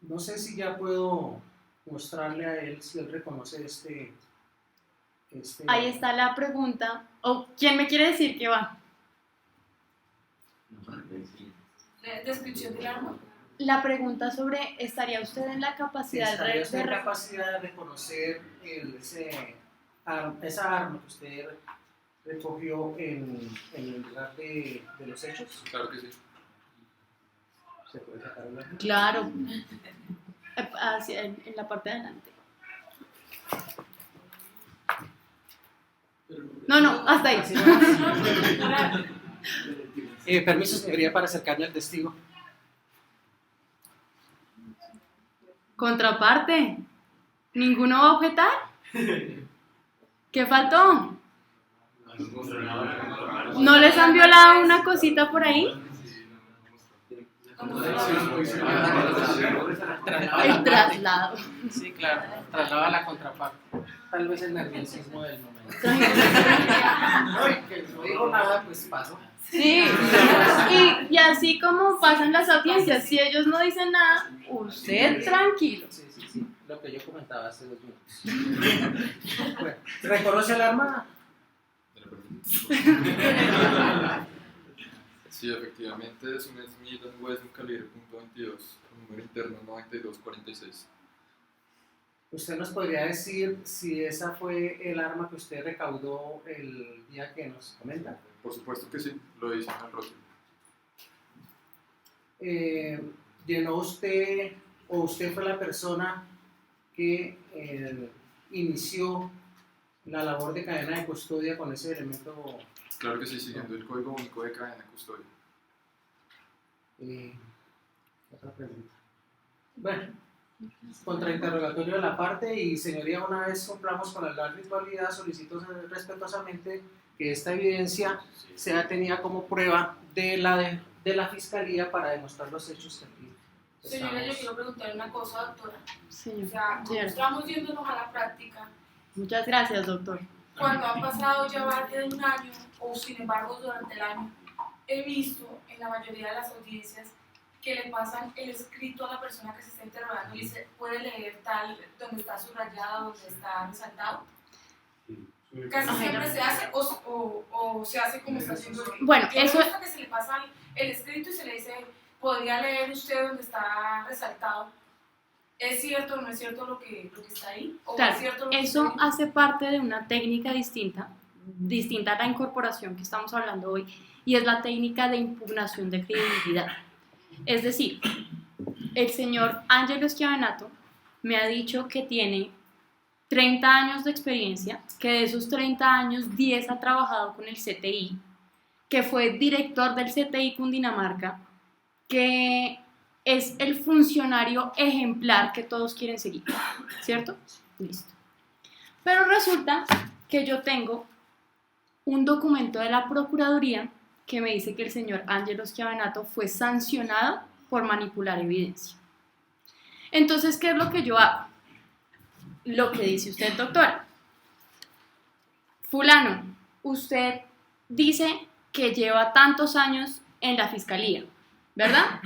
No sé si ya puedo mostrarle a él si él reconoce este. Ahí está la pregunta. ¿O quién me quiere decir que va? Descripción del arma. La pregunta sobre, ¿estaría usted en la capacidad ¿Estaría usted en capacidad de reconocer esa arma que usted recogió en el lugar de los hechos? Claro que sí. ¿Se puede sacar el arma? Claro. En la parte de adelante. No, hasta ahí. Así nomás. Permiso, señoría, para acercarme al testigo. Contraparte. ¿Ninguno va a objetar? ¿Qué faltó? ¿No les han violado una cosita por ahí? El traslado. Sí, claro, traslada a la contraparte. Tal vez el nerviosismo del momento. Ay, que no digo nada, pues paso. Sí, y así como pasan las audiencias, si ellos no dicen nada, usted tranquilo. Sí, lo que yo comentaba hace 2 minutos. Bueno, ¿reconoce el arma? Sí, efectivamente es un Smith & Wesson calibre .22 con número interno 9246. ¿Usted nos podría decir si esa fue el arma que usted recaudó el día que nos comenta? Por supuesto que sí, lo dice en el rótulo. ¿Llenó usted o usted fue la persona que inició la labor de cadena de custodia con ese elemento? Claro que sí, siguiendo el código único de cadena de custodia. Otra pregunta. Bueno, contrainterrogatorio de la parte y señoría, una vez cumplamos con la ritualidad, solicito respetuosamente que esta evidencia sea tenida como prueba de la fiscalía para demostrar los hechos que aquí Señora, yo estamos. quiero preguntarle una cosa, doctora. Señor. O sea, como Señora. estamos yéndonos a la práctica, Muchas gracias, doctor. cuando ha pasado ya más de un año, o sin embargo durante el año, he visto en la mayoría de las audiencias que le pasan el escrito a la persona que se está interrogando y dice, puede leer tal, donde está subrayado, donde está resaltado. Casi siempre se hace o se hace como está haciendo el. Bueno, Yo me eso- gusta que se le pasa el escrito y se le dice, ¿podría leer usted donde está resaltado? ¿Es cierto o no es cierto lo que está ahí? ¿O Claro, es cierto lo que eso está ahí? hace parte de una técnica distinta a la incorporación que estamos hablando hoy, y es la técnica de impugnación de credibilidad. Es decir, el señor Angelo Schiavanato me ha dicho que tiene 30 años de experiencia, que de esos 30 años 10 ha trabajado con el CTI, que fue director del CTI Cundinamarca, que es el funcionario ejemplar que todos quieren seguir, ¿cierto? Listo. Pero resulta que yo tengo un documento de la Procuraduría que me dice que el señor Angelo Schiavanato fue sancionado por manipular evidencia. Entonces, ¿qué es lo que yo hago? Lo que dice usted, doctora. Fulano, usted dice que lleva tantos años en la fiscalía, ¿verdad?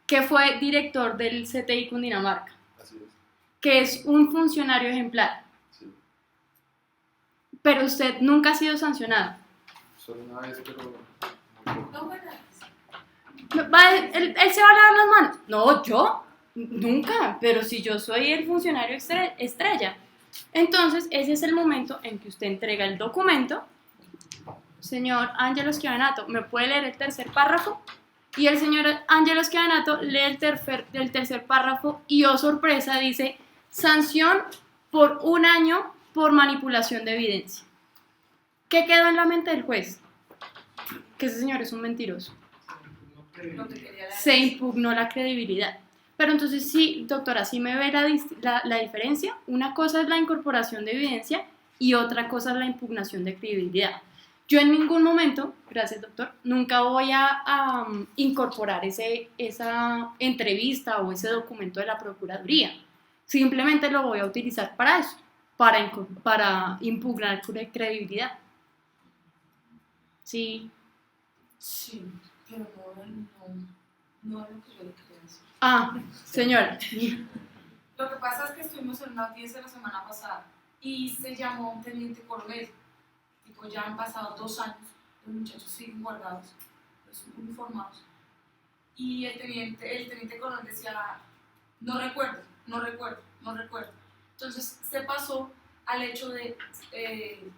Que fue director del CTI Cundinamarca, Así es. que es un funcionario ejemplar, Sí. pero usted nunca ha sido sancionado. Solo una vez, pero muy poco. No, ¿verdad? Él se va a lavar las manos. No, yo nunca, pero si yo soy el funcionario estrella. Entonces, ese es el momento en que usted entrega el documento. Señor Angelo Schiavanato, ¿me puede leer el tercer párrafo? Y el señor Angelo Schiavanato lee el tercer párrafo y, oh sorpresa, dice: sanción por 1 año por manipulación de evidencia. ¿Qué quedó en la mente del juez? Que ese señor es un mentiroso. No te quería dar. Se impugnó la credibilidad. Pero entonces sí, doctora, sí me ve la diferencia. Una cosa es la incorporación de evidencia y otra cosa es la impugnación de credibilidad. Yo en ningún momento, gracias doctor, nunca voy a incorporar esa entrevista o ese documento de la Procuraduría. Simplemente lo voy a utilizar para eso, para impugnar credibilidad. Sí. Sí, pero no es lo que yo le quería decir. Ah, señora. Lo que pasa es que estuvimos en una audiencia la semana pasada y se llamó un teniente coronel. Tipo, ya han pasado 2 años, los muchachos siguen guardados, los uniformados. Y el teniente coronel decía: no recuerdo. Entonces se pasó al hecho de,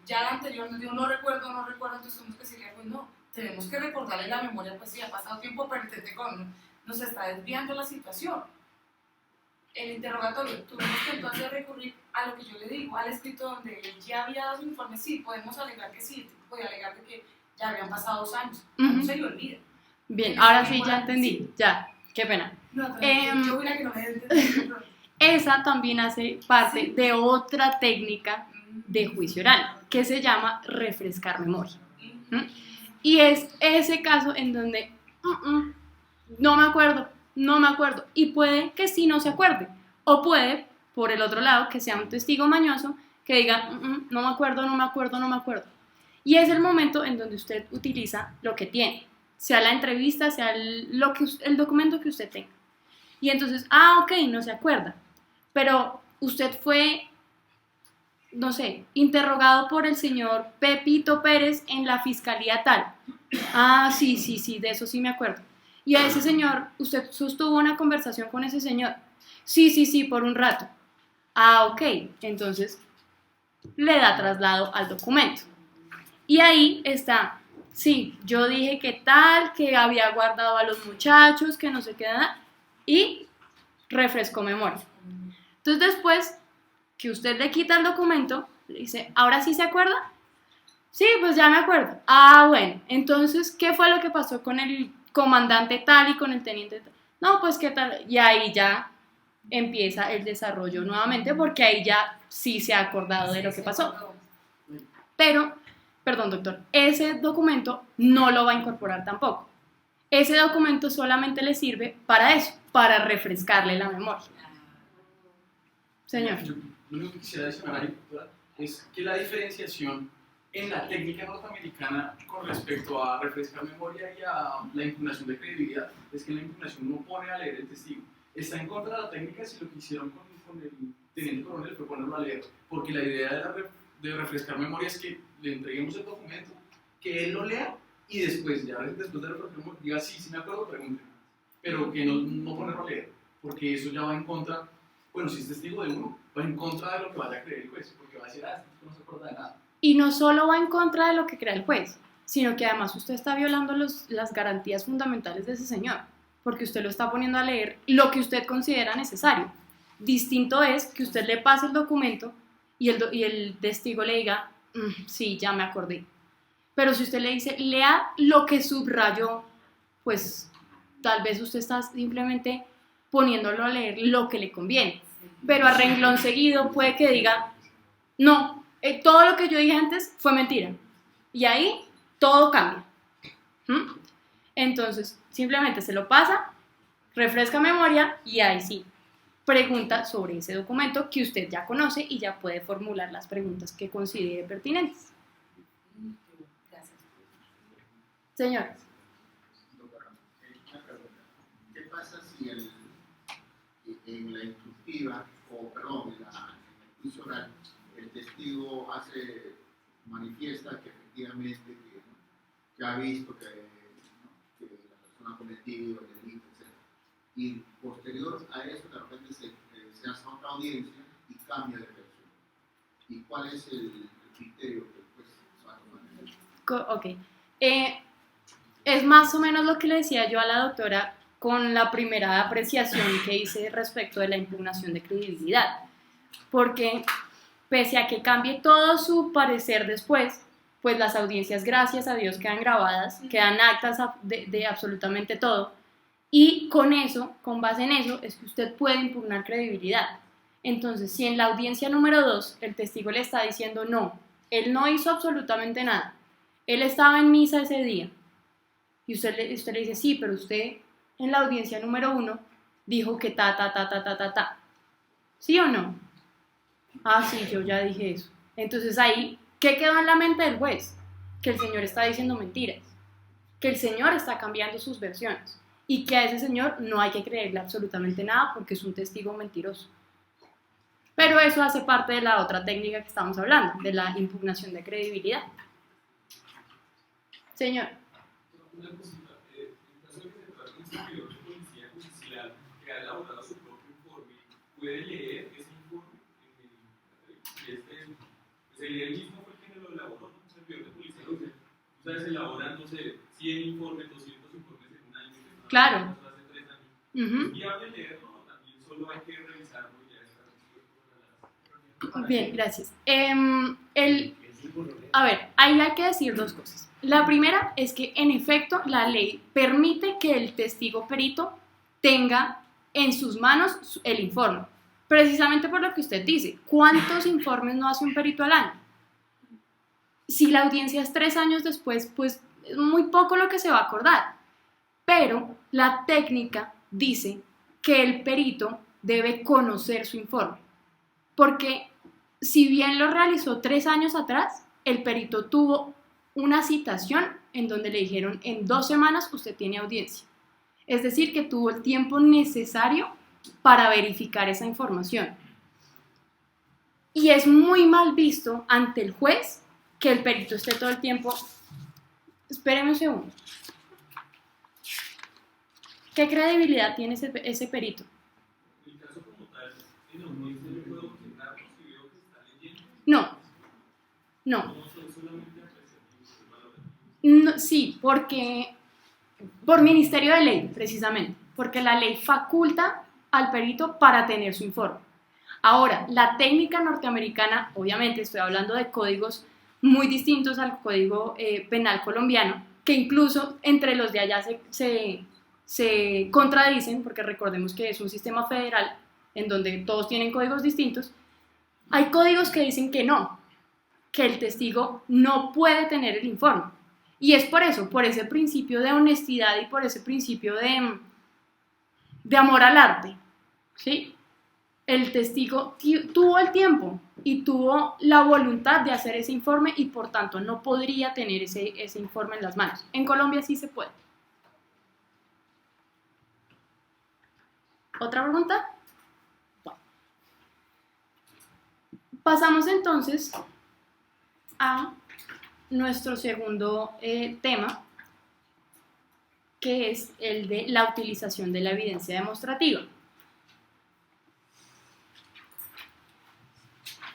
ya la anterior nos dijo no recuerdo, entonces tenemos que decirle, pues no, tenemos que recordarle la memoria, pues sí, ha pasado tiempo, pero el teniente coronel nos está desviando la situación. El interrogatorio, tuvimos que entonces recurrir a lo que yo le digo, al escrito donde él ya había dado su informe. Sí, podemos alegar que sí, podía alegar de que ya habían pasado 2 años, no se le olvida. Bien, ahora sí ya entendí, ya, qué pena. No, yo voy a que no me entendido. Esa también hace parte Sí. de otra técnica de juicio oral, que se llama refrescar memoria. ¿Mm? Y es ese caso en donde no me acuerdo, y puede que sí no se acuerde, o puede, por el otro lado, que sea un testigo mañoso que diga, no me acuerdo. Y es el momento en donde usted utiliza lo que tiene, sea la entrevista, sea el documento que usted tenga. Y entonces, ok, no se acuerda, pero usted fue, no sé, interrogado por el señor Pepito Pérez en la fiscalía tal. Sí, de eso sí me acuerdo. Y a ese señor, usted sostuvo una conversación con ese señor. Sí, por un rato. Ok, entonces le da traslado al documento. Y ahí está, sí, yo dije que tal, que había guardado a los muchachos, que no sé qué, nada, y refrescó memoria. Entonces después que usted le quita el documento, le dice, ¿ahora sí se acuerda? Sí, pues ya me acuerdo. Bueno, entonces, ¿qué fue lo que pasó con el comandante tal y con el teniente tal? No, pues qué tal, y ahí ya empieza el desarrollo nuevamente, porque ahí ya sí se ha acordado de lo que pasó. Pero, perdón doctor, ese documento no lo va a incorporar tampoco. Ese documento solamente le sirve para eso, para refrescarle la memoria. Señor. Yo lo único que quisiera adicionar ahí, doctora, es que la diferenciación en la técnica norteamericana con respecto a refrescar memoria y a la impugnación de credibilidad es que la impugnación no pone a leer el testigo. Está en contra de la técnica si lo que hicieron con el teniente coronel fue ponerlo a leer, porque la idea de refrescar memoria es que le entreguemos el documento, que él lo lea y después, ya después de reflexión, diga sí me acuerdo, pregunte, pero que no ponerlo a leer, porque eso ya va en contra, bueno, si es testigo de uno, va en contra de lo que vaya a creer el juez, porque va a decir, este tipo no se acuerda de nada. Y no solo va en contra de lo que crea el juez, sino que además usted está violando las garantías fundamentales de ese señor, porque usted lo está poniendo a leer lo que usted considera necesario. Distinto es que usted le pase el documento y el testigo le diga, sí, ya me acordé. Pero si usted le dice, lea lo que subrayó, pues tal vez usted está simplemente poniéndolo a leer lo que le conviene. Pero a renglón seguido puede que diga, no, todo lo que yo dije antes fue mentira. Y ahí todo cambia. Entonces, simplemente se lo pasa, refresca memoria y ahí sí, pregunta sobre ese documento que usted ya conoce y ya puede formular las preguntas que considere pertinentes. Gracias. Señor. Doctora, una pregunta. ¿Qué pasa si en la instructiva, o perdón, en el juicio oral, el testigo manifiesta que efectivamente que ha visto que la persona ha cometido el delito, etc. Y posterior a eso, de repente se hace otra audiencia y cambia de versión? ¿Y cuál es el criterio que el juez va a tomar? Ok. Es más o menos lo que le decía yo a la doctora con la primera apreciación que hice respecto de la impugnación de credibilidad. Porque pese a que cambie todo su parecer después, pues las audiencias, gracias a Dios, quedan grabadas, quedan actas de absolutamente todo. Y con eso, con base en eso, es que usted puede impugnar credibilidad. Entonces, si en la audiencia número 2 el testigo le está diciendo no, él no hizo absolutamente nada, él estaba en misa ese día, y usted le dice, sí, pero usted en la audiencia número 1 dijo que ta. ¿Sí o no? Ah, sí, yo ya dije eso. Entonces ahí, ¿qué quedó en la mente del juez? Que el señor está diciendo mentiras, que el señor está cambiando sus versiones y que a ese señor no hay que creerle absolutamente nada porque es un testigo mentiroso. Pero eso hace parte de la otra técnica que estamos hablando, de la impugnación de credibilidad. Señor. Una cosita, en caso de que se trate de un servidor de policía judicial que ha elaborado su propio informe, ¿puede leer ese informe? El mismo fue quien lo elaboró, un servidor de policía judicial. Ustedes elaboran, no sé, 100 informes, 200 informes en un año. Claro. Hace 3 años. ¿Es viable leerlo o también solo hay que revisarlo y ya está? Bien, gracias. A ver, ahí hay que decir dos cosas. La primera es que, en efecto, la ley permite que el testigo perito tenga en sus manos el informe. Precisamente por lo que usted dice, ¿cuántos informes no hace un perito al año? Si la audiencia es 3 años después, pues es muy poco lo que se va a acordar. Pero la técnica dice que el perito debe conocer su informe. Porque si bien lo realizó 3 años atrás, el perito tuvo una citación en donde le dijeron en 2 semanas usted tiene audiencia. Es decir, que tuvo el tiempo necesario para verificar esa información. Y es muy mal visto ante el juez que el perito esté todo el tiempo. Espéreme un segundo. ¿Qué credibilidad tiene ese perito? El caso como tal, en la audiencia yo puedo observar si veo que se está leyendo. No. No, sí, porque por ministerio de ley, precisamente, porque la ley faculta al perito para tener su informe. Ahora, la técnica norteamericana, obviamente estoy hablando de códigos muy distintos al código penal colombiano, que incluso entre los de allá se contradicen, porque recordemos que es un sistema federal en donde todos tienen códigos distintos. Hay códigos que dicen que no, que el testigo no puede tener el informe. Y es por eso, por ese principio de honestidad y por ese principio de amor al arte, ¿sí? El testigo tuvo el tiempo y tuvo la voluntad de hacer ese informe y por tanto no podría tener ese informe en las manos. En Colombia sí se puede. ¿Otra pregunta? Bueno. Pasamos entonces a nuestro segundo tema, que es el de la utilización de la evidencia demostrativa.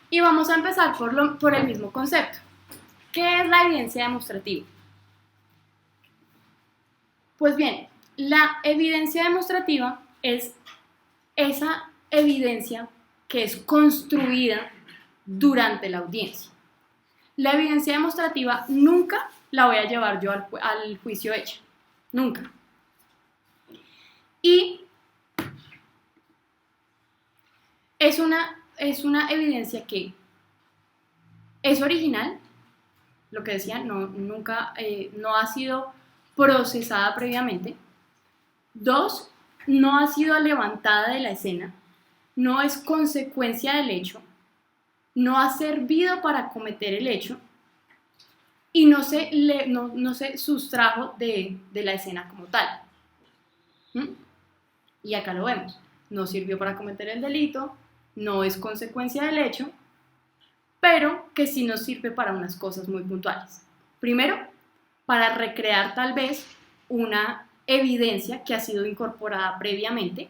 Y vamos a empezar por el mismo concepto. ¿Qué es la evidencia demostrativa? Pues bien, la evidencia demostrativa es esa evidencia que es construida durante la audiencia. La evidencia demostrativa nunca la voy a llevar yo al juicio hecha, nunca. Y es una evidencia que es original, lo que decía, nunca no ha sido procesada previamente. 2, no ha sido levantada de la escena, no es consecuencia del hecho, no ha servido para cometer el hecho y no se sustrajo de la escena como tal. Y acá lo vemos, no sirvió para cometer el delito, no es consecuencia del hecho, pero que sí nos sirve para unas cosas muy puntuales. Primero, para recrear tal vez una evidencia que ha sido incorporada previamente.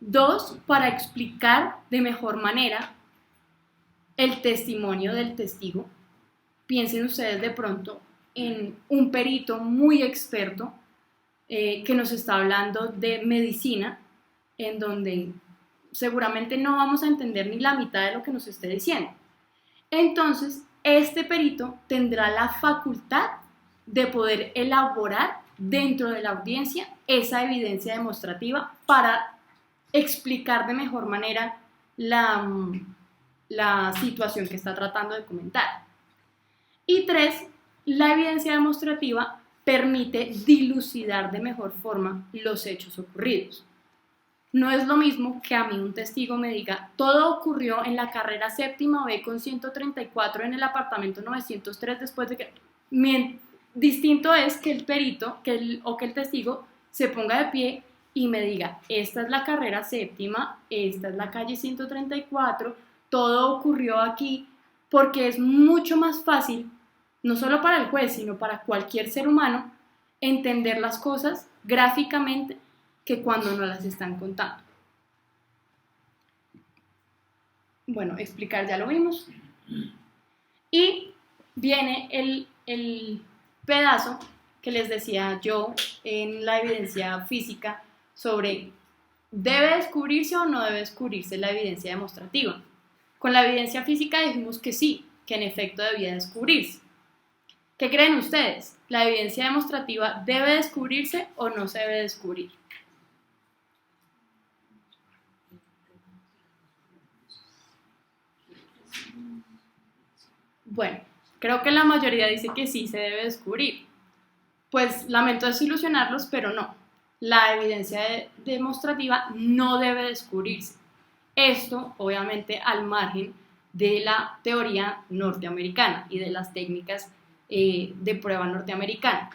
2, para explicar de mejor manera el testimonio del testigo. Piensen ustedes de pronto en un perito muy experto que nos está hablando de medicina, en donde seguramente no vamos a entender ni la mitad de lo que nos esté diciendo. Entonces, este perito tendrá la facultad de poder elaborar dentro de la audiencia esa evidencia demostrativa para explicar de mejor manera la situación que está tratando de comentar. Y 3, la evidencia demostrativa permite dilucidar de mejor forma los hechos ocurridos. No es lo mismo que a mí un testigo me diga, todo ocurrió en la carrera séptima B con 134 en el apartamento 903 después de que... Distinto es que el perito que el testigo se ponga de pie y me diga, esta es la carrera séptima, esta es la calle 134, todo ocurrió aquí, porque es mucho más fácil, no solo para el juez, sino para cualquier ser humano, entender las cosas gráficamente que cuando no las están contando. Bueno, explicar ya lo vimos. Y viene el pedazo que les decía yo en la evidencia física sobre ¿debe descubrirse o no debe descubrirse la evidencia demostrativa? Con la evidencia física dijimos que sí, que en efecto debía descubrirse. ¿Qué creen ustedes? ¿La evidencia demostrativa debe descubrirse o no se debe descubrir? Bueno, creo que la mayoría dice que sí se debe descubrir. Pues lamento desilusionarlos, pero no. La evidencia demostrativa no debe descubrirse. Esto, obviamente, al margen de la teoría norteamericana y de las técnicas de prueba norteamericana.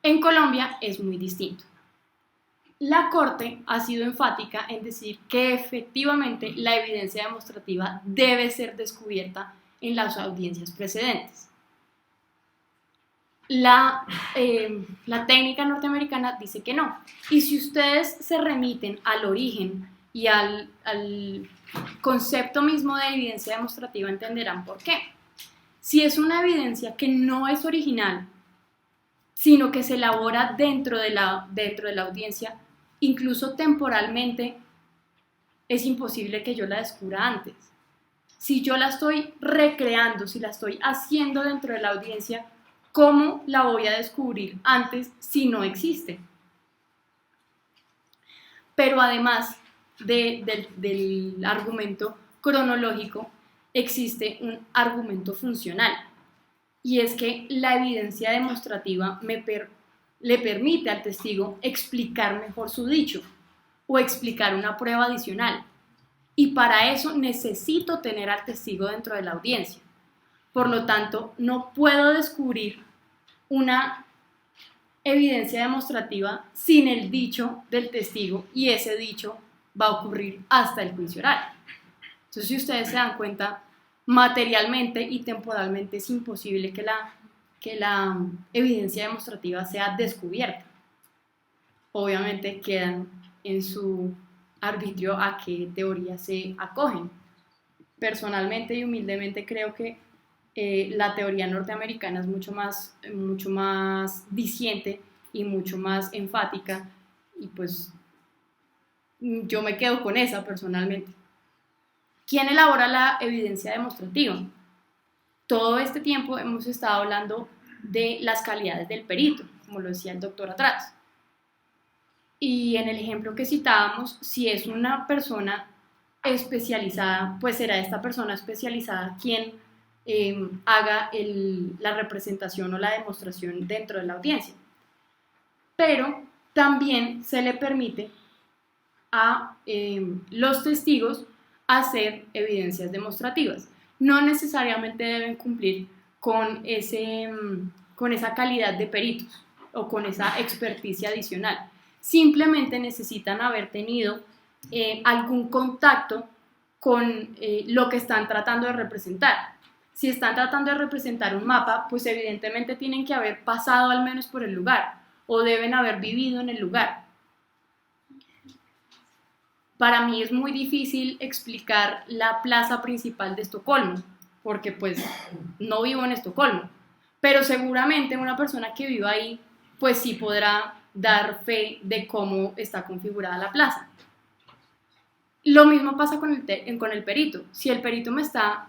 En Colombia es muy distinto. La Corte ha sido enfática en decir que efectivamente la evidencia demostrativa debe ser descubierta en las audiencias precedentes. La técnica norteamericana dice que no. Y si ustedes se remiten al origen y al concepto mismo de evidencia demostrativa, entenderán por qué. Si es una evidencia que no es original, sino que se elabora dentro de la audiencia, incluso temporalmente, es imposible que yo la descubra antes. Si yo la estoy recreando, si la estoy haciendo dentro de la audiencia, ¿cómo la voy a descubrir antes si no existe? Pero además del argumento cronológico, existe un argumento funcional, y es que la evidencia demostrativa le permite al testigo explicar mejor su dicho o explicar una prueba adicional, y para eso necesito tener al testigo dentro de la audiencia. Por lo tanto, no puedo descubrir una evidencia demostrativa sin el dicho del testigo, y ese dicho va a ocurrir hasta el juicio oral. Entonces, si ustedes se dan cuenta, materialmente y temporalmente es imposible que la evidencia demostrativa sea descubierta. Obviamente quedan en su arbitrio a qué teoría se acogen. Personalmente y humildemente creo que la teoría norteamericana es mucho más diciente y mucho más enfática, y pues yo me quedo con esa personalmente. ¿Quién elabora la evidencia demostrativa? Todo este tiempo hemos estado hablando de las calidades del perito, como lo decía el doctor atrás. Y en el ejemplo que citábamos, si es una persona especializada, pues será esta persona especializada quien haga la representación o la demostración dentro de la audiencia. Pero también se le permite a los testigos hacer evidencias demostrativas. No necesariamente deben cumplir con esa calidad de peritos o con esa experticia adicional. Simplemente necesitan haber tenido algún contacto con lo que están tratando de representar. Si están tratando de representar un mapa, pues evidentemente tienen que haber pasado al menos por el lugar o deben haber vivido en el lugar. Para mí es muy difícil explicar la plaza principal de Estocolmo, porque pues no vivo en Estocolmo, pero seguramente una persona que viva ahí, pues sí podrá dar fe de cómo está configurada la plaza. Lo mismo pasa con el perito. Si el perito me está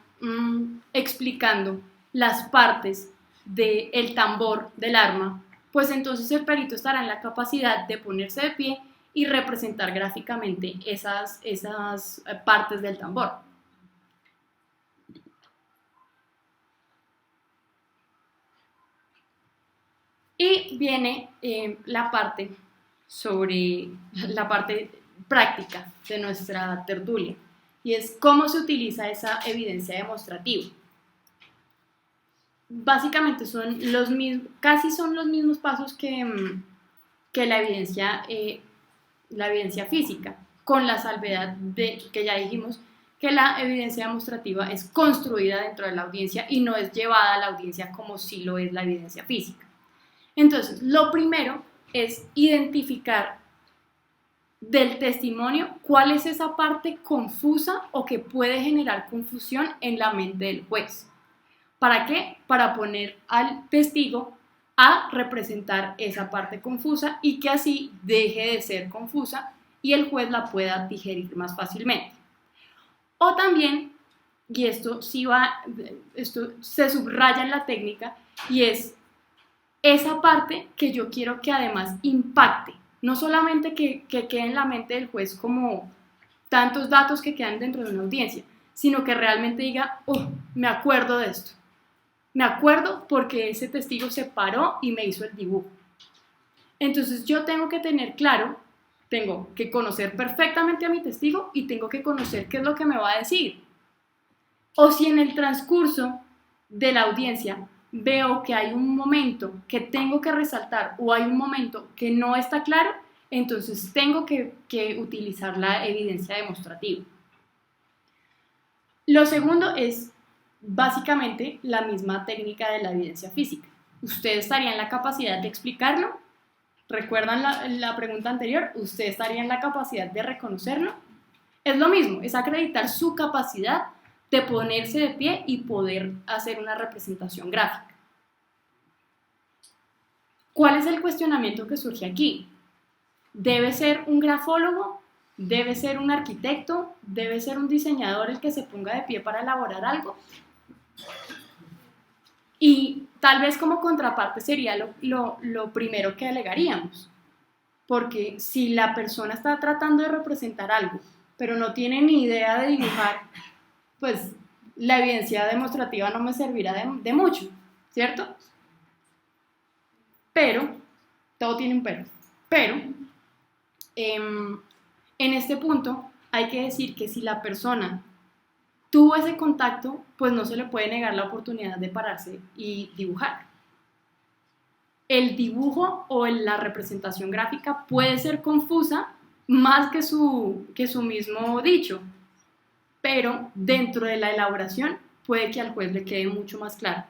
explicando las partes del tambor del arma, pues entonces el perito estará en la capacidad de ponerse de pie y representar gráficamente esas partes del tambor. Y viene la parte práctica de nuestra tertulia, y es cómo se utiliza esa evidencia demostrativa. Básicamente casi son los mismos pasos que la evidencia física, con la salvedad de que ya dijimos que la evidencia demostrativa es construida dentro de la audiencia y no es llevada a la audiencia como si lo es la evidencia física. Entonces, lo primero es identificar del testimonio cuál es esa parte confusa o que puede generar confusión en la mente del juez. ¿Para qué? Para poner al testigo a representar esa parte confusa y que así deje de ser confusa y el juez la pueda digerir más fácilmente. O también, y esto se subraya en la técnica, y es esa parte que yo quiero que además impacte, no solamente que quede en la mente del juez como tantos datos que quedan dentro de una audiencia, sino que realmente diga, oh, me acuerdo de esto. Me acuerdo porque ese testigo se paró y me hizo el dibujo. Entonces yo tengo que tener claro, tengo que conocer perfectamente a mi testigo y tengo que conocer qué es lo que me va a decir. O si en el transcurso de la audiencia veo que hay un momento que tengo que resaltar o hay un momento que no está claro, entonces tengo que utilizar la evidencia demostrativa. Lo segundo es básicamente la misma técnica de la evidencia física. ¿Usted estaría en la capacidad de explicarlo? ¿Recuerdan la pregunta anterior? ¿Usted estaría en la capacidad de reconocerlo? Es lo mismo, es acreditar su capacidad de ponerse de pie y poder hacer una representación gráfica. ¿Cuál es el cuestionamiento que surge aquí? ¿Debe ser un grafólogo? ¿Debe ser un arquitecto? ¿Debe ser un diseñador el que se ponga de pie para elaborar algo? Y tal vez como contraparte sería lo primero que alegaríamos, porque si la persona está tratando de representar algo, pero no tiene ni idea de dibujar, pues la evidencia demostrativa no me servirá de mucho, ¿cierto? Pero, todo tiene un pero en este punto hay que decir que si la persona tuvo ese contacto, pues no se le puede negar la oportunidad de pararse y dibujar. El dibujo o la representación gráfica puede ser confusa más que su mismo dicho, pero dentro de la elaboración puede que al juez le quede mucho más claro.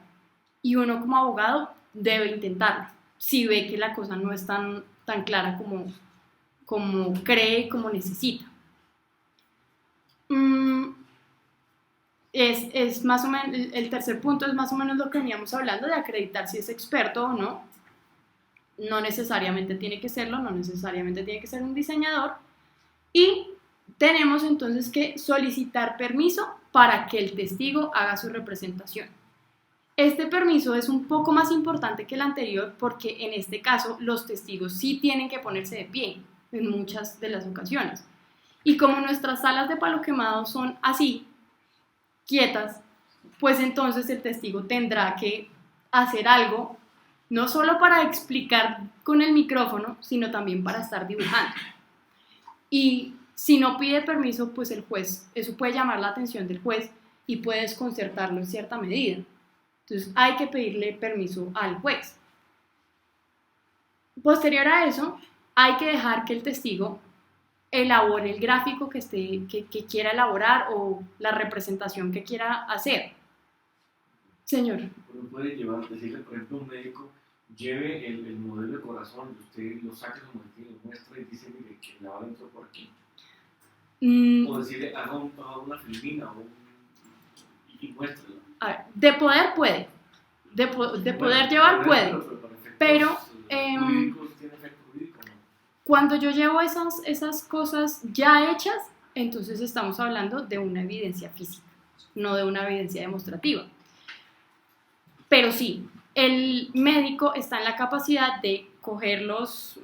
y uno como abogado debe intentarlo, si ve que la cosa no es tan clara como cree y como necesita. Es más o menos, el tercer punto es más o menos lo que veníamos hablando de acreditar si es experto o no. No necesariamente tiene que serlo, no necesariamente tiene que ser un diseñador. Y tenemos entonces que solicitar permiso para que el testigo haga su representación. Este permiso es un poco más importante que el anterior porque en este caso los testigos sí tienen que ponerse de pie en muchas de las ocasiones. Y como nuestras salas de palo quemado son así, quietas, pues entonces el testigo tendrá que hacer algo, no solo para explicar con el micrófono, sino también para estar dibujando. Y si no pide permiso, pues el juez, eso puede llamar la atención del juez y puede desconcertarlo en cierta medida. Entonces hay que pedirle permiso al juez. Posterior a eso, hay que dejar que el testigo elabore el gráfico que quiera elaborar o la representación que quiera hacer. Señor. Uno puede decirle, por ejemplo, a un médico, lleve el modelo de corazón, usted lo saca como lo muestra y dice, mire, que la va dentro por aquí. O decirle, haga una filmina y muéstrala. A ver, de poder puede, de poder llevar puede, pero cuando yo llevo esas cosas ya hechas, entonces estamos hablando de una evidencia física, no de una evidencia demostrativa. Pero sí, el médico está en la capacidad de coger los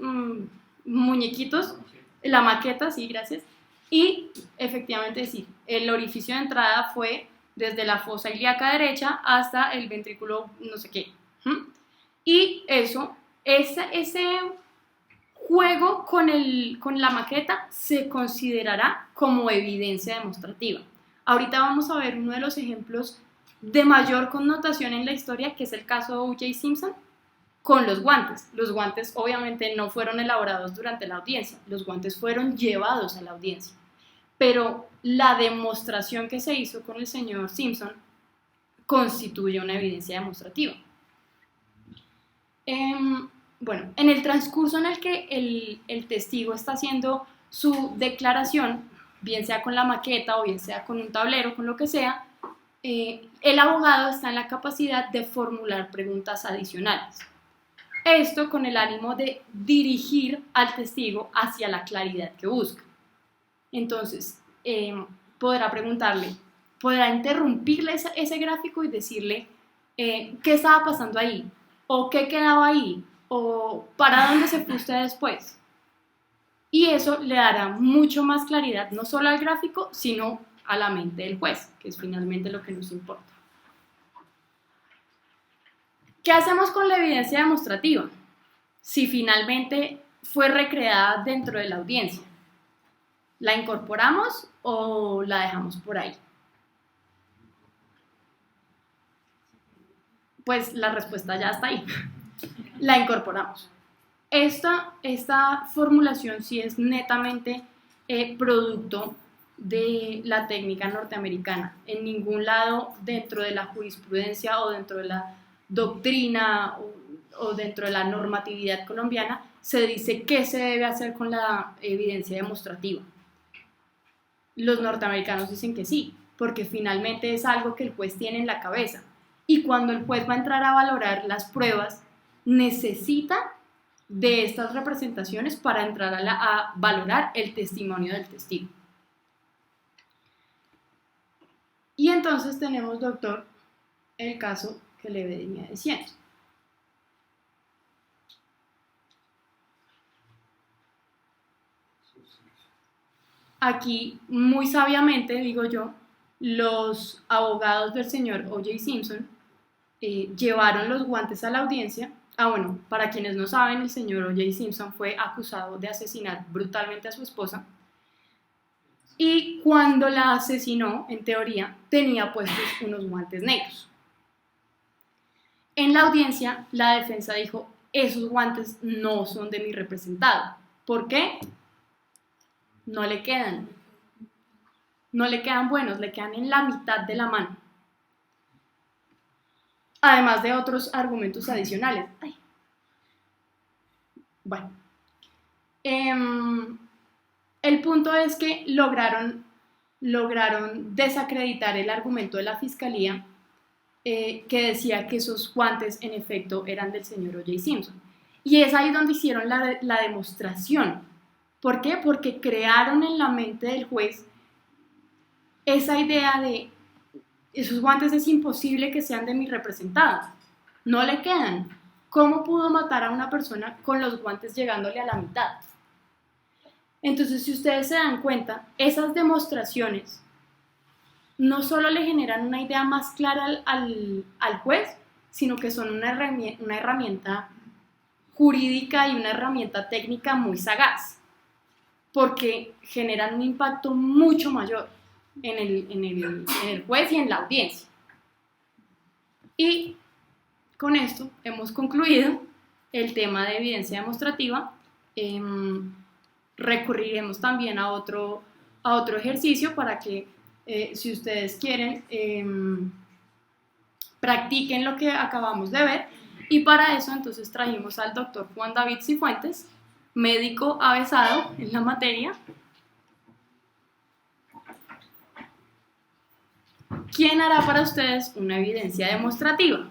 muñequitos, la maqueta, sí, gracias, y efectivamente decir, el orificio de entrada fue desde la fosa ilíaca derecha hasta el ventrículo no sé qué. Y eso, ese juego con la maqueta se considerará como evidencia demostrativa. Ahorita vamos a ver uno de los ejemplos de mayor connotación en la historia, que es el caso de O.J. Simpson, con los guantes. Los guantes obviamente no fueron elaborados durante la audiencia, los guantes fueron llevados a la audiencia. Pero la demostración que se hizo con el señor Simpson constituye una evidencia demostrativa. Bueno, en el transcurso en el que el testigo está haciendo su declaración, bien sea con la maqueta o bien sea con un tablero, con lo que sea, el abogado está en la capacidad de formular preguntas adicionales. Esto con el ánimo de dirigir al testigo hacia la claridad que busca. Entonces, podrá preguntarle, podrá interrumpirle ese gráfico y decirle qué estaba pasando ahí, o qué quedaba ahí, o para dónde se fue usted después. Y eso le dará mucho más claridad, no solo al gráfico, sino a la mente del juez, que es finalmente lo que nos importa. ¿Qué hacemos con la evidencia demostrativa? Si finalmente fue recreada dentro de la audiencia, ¿la incorporamos o la dejamos por ahí? Pues la respuesta ya está ahí. La incorporamos. Esta formulación sí es netamente producto de la técnica norteamericana. En ningún lado dentro de la jurisprudencia o dentro de la doctrina o dentro de la normatividad colombiana se dice qué se debe hacer con la evidencia demostrativa. Los norteamericanos dicen que sí, porque finalmente es algo que el juez tiene en la cabeza. Y cuando el juez va a entrar a valorar las pruebas, necesita de estas representaciones para entrar a valorar el testimonio del testigo. Y entonces tenemos, doctor, el caso que le venía diciendo. Aquí, muy sabiamente, digo yo, los abogados del señor O.J. Simpson llevaron los guantes a la audiencia. Bueno, para quienes no saben, el señor O.J. Simpson fue acusado de asesinar brutalmente a su esposa. Y cuando la asesinó, en teoría, tenía puestos unos guantes negros. En la audiencia, la defensa dijo, esos guantes no son de mi representado. ¿Por qué? No le quedan. No le quedan buenos, le quedan en la mitad de la mano. además de otros argumentos adicionales. Ay. Bueno, el punto es que lograron desacreditar el argumento de la fiscalía que decía que esos guantes en efecto eran del señor O.J. Simpson. Y es ahí donde hicieron la demostración. ¿Por qué? Porque crearon en la mente del juez esa idea de esos guantes es imposible que sean de mi representado. No le quedan. ¿Cómo pudo matar a una persona con los guantes llegándole a la mitad? Entonces, si ustedes se dan cuenta, esas demostraciones no solo le generan una idea más clara al juez, sino que son una herramienta jurídica y una herramienta técnica muy sagaz, porque generan un impacto mucho mayor en el juez y en la audiencia. Y con esto hemos concluido el tema de evidencia demostrativa. Recurriremos también a otro ejercicio para que, si ustedes quieren, practiquen lo que acabamos de ver. Y para eso entonces trajimos al doctor Juan David Cifuentes, médico avesado en la materia, quien hará para ustedes una evidencia demostrativa.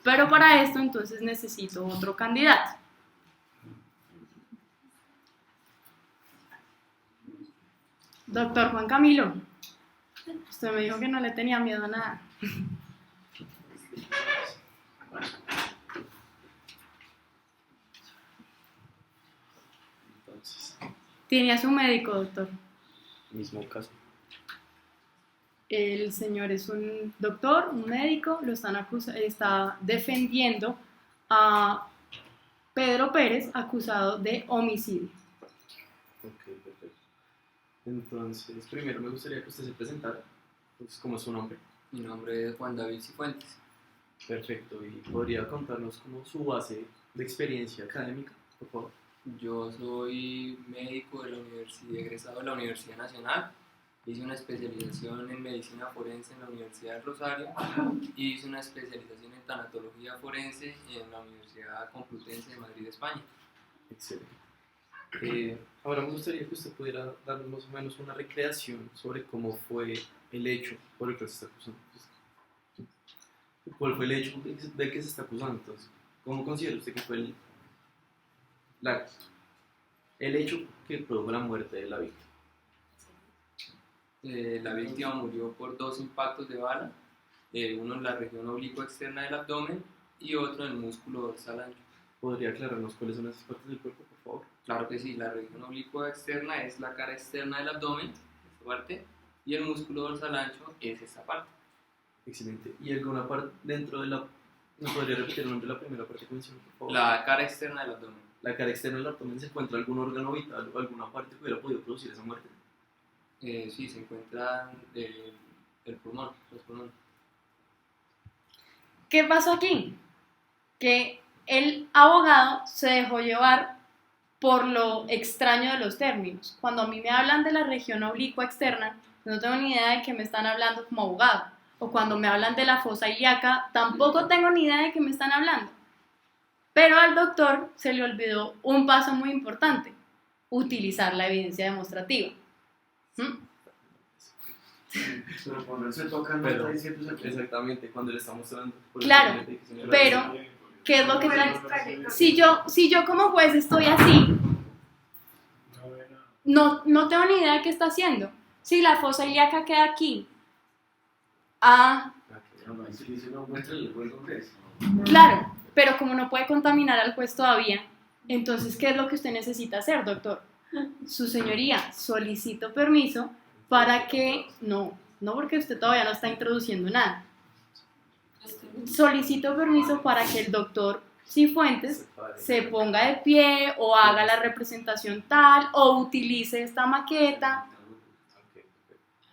Pero para esto entonces necesito otro candidato. Doctor Juan Camilo, usted me dijo que no le tenía miedo a nada. ¿Tiene a su médico, doctor? Mismo caso. El señor es un doctor, un médico, está defendiendo a Pedro Pérez, acusado de homicidio. Ok, perfecto. Entonces, primero me gustaría que usted se presentara. Pues, ¿cómo es su nombre? Mi nombre es Juan David Cifuentes. Perfecto. ¿Y podría contarnos como su base de experiencia académica, por favor? Yo soy médico de la universidad, egresado de la Universidad Nacional. Hice una especialización en medicina forense en la Universidad del Rosario y hice una especialización en tanatología forense en la Universidad Complutense de Madrid, España. Excelente. Ahora me gustaría que usted pudiera darnos más o menos una recreación sobre cómo fue el hecho por el que se está acusando. ¿Cuál fue el hecho del que se está acusando? Entonces, ¿cómo considera usted que fue el hecho que produjo la muerte de la víctima? La víctima murió por 2 impactos de bala, uno en la región oblicua externa del abdomen y otro en el músculo dorsal ancho. ¿Podría aclararnos cuáles son esas partes del cuerpo, por favor? Claro que sí, la región oblicua externa es la cara externa del abdomen, esta parte, y el músculo dorsal ancho es esta parte. Excelente. ¿Y alguna parte dentro de la... ¿Me podría repetir el nombre de la primera parte que mencionó, por favor? La cara externa del abdomen. ¿La cara externa del abdomen se encuentra algún órgano vital o alguna parte que hubiera podido producir esa muerte? Sí, se encuentra el pulmón, los pulmones. ¿Qué pasó aquí? Que el abogado se dejó llevar por lo extraño de los términos. Cuando a mí me hablan de la región oblicua externa, no tengo ni idea de qué me están hablando como abogado. O cuando me hablan de la fosa ilíaca, tampoco tengo ni idea de qué me están hablando. Pero al doctor se le olvidó un paso muy importante: utilizar la evidencia demostrativa. Pero cuando él se toca no está diciendo exactamente, cuando le está mostrando. Claro, pero ¿qué es lo que está? Si yo como juez estoy así, no tengo ni idea de qué está haciendo. Si la fosa ilíaca queda aquí, claro, pero como no puede contaminar al juez todavía, entonces ¿qué es lo que usted necesita hacer, doctor? Su señoría, solicito permiso para que, no porque usted todavía no está introduciendo nada. Solicito permiso para que el doctor Cifuentes se ponga de pie o haga la representación tal o utilice esta maqueta.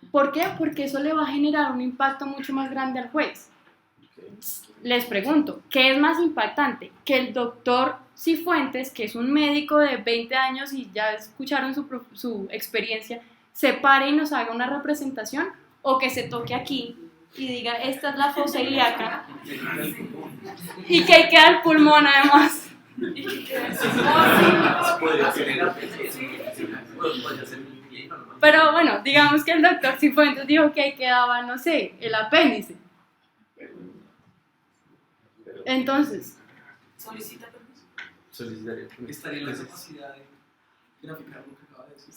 ¿Por qué? Porque eso le va a generar un impacto mucho más grande al juez. Les pregunto, ¿qué es más impactante? Que el doctor Cifuentes, que es un médico de 20 años y ya escucharon su experiencia, se pare y nos haga una representación, o que se toque aquí y diga, esta es la fosa ilíaca, y que ahí queda el pulmón además. Pero bueno, digamos que el doctor Cifuentes dijo que ahí quedaba, no sé, el apéndice. Entonces, Solicita permiso. Solicitaría. Estaría en la capacidad de graficar lo que acaba de decir.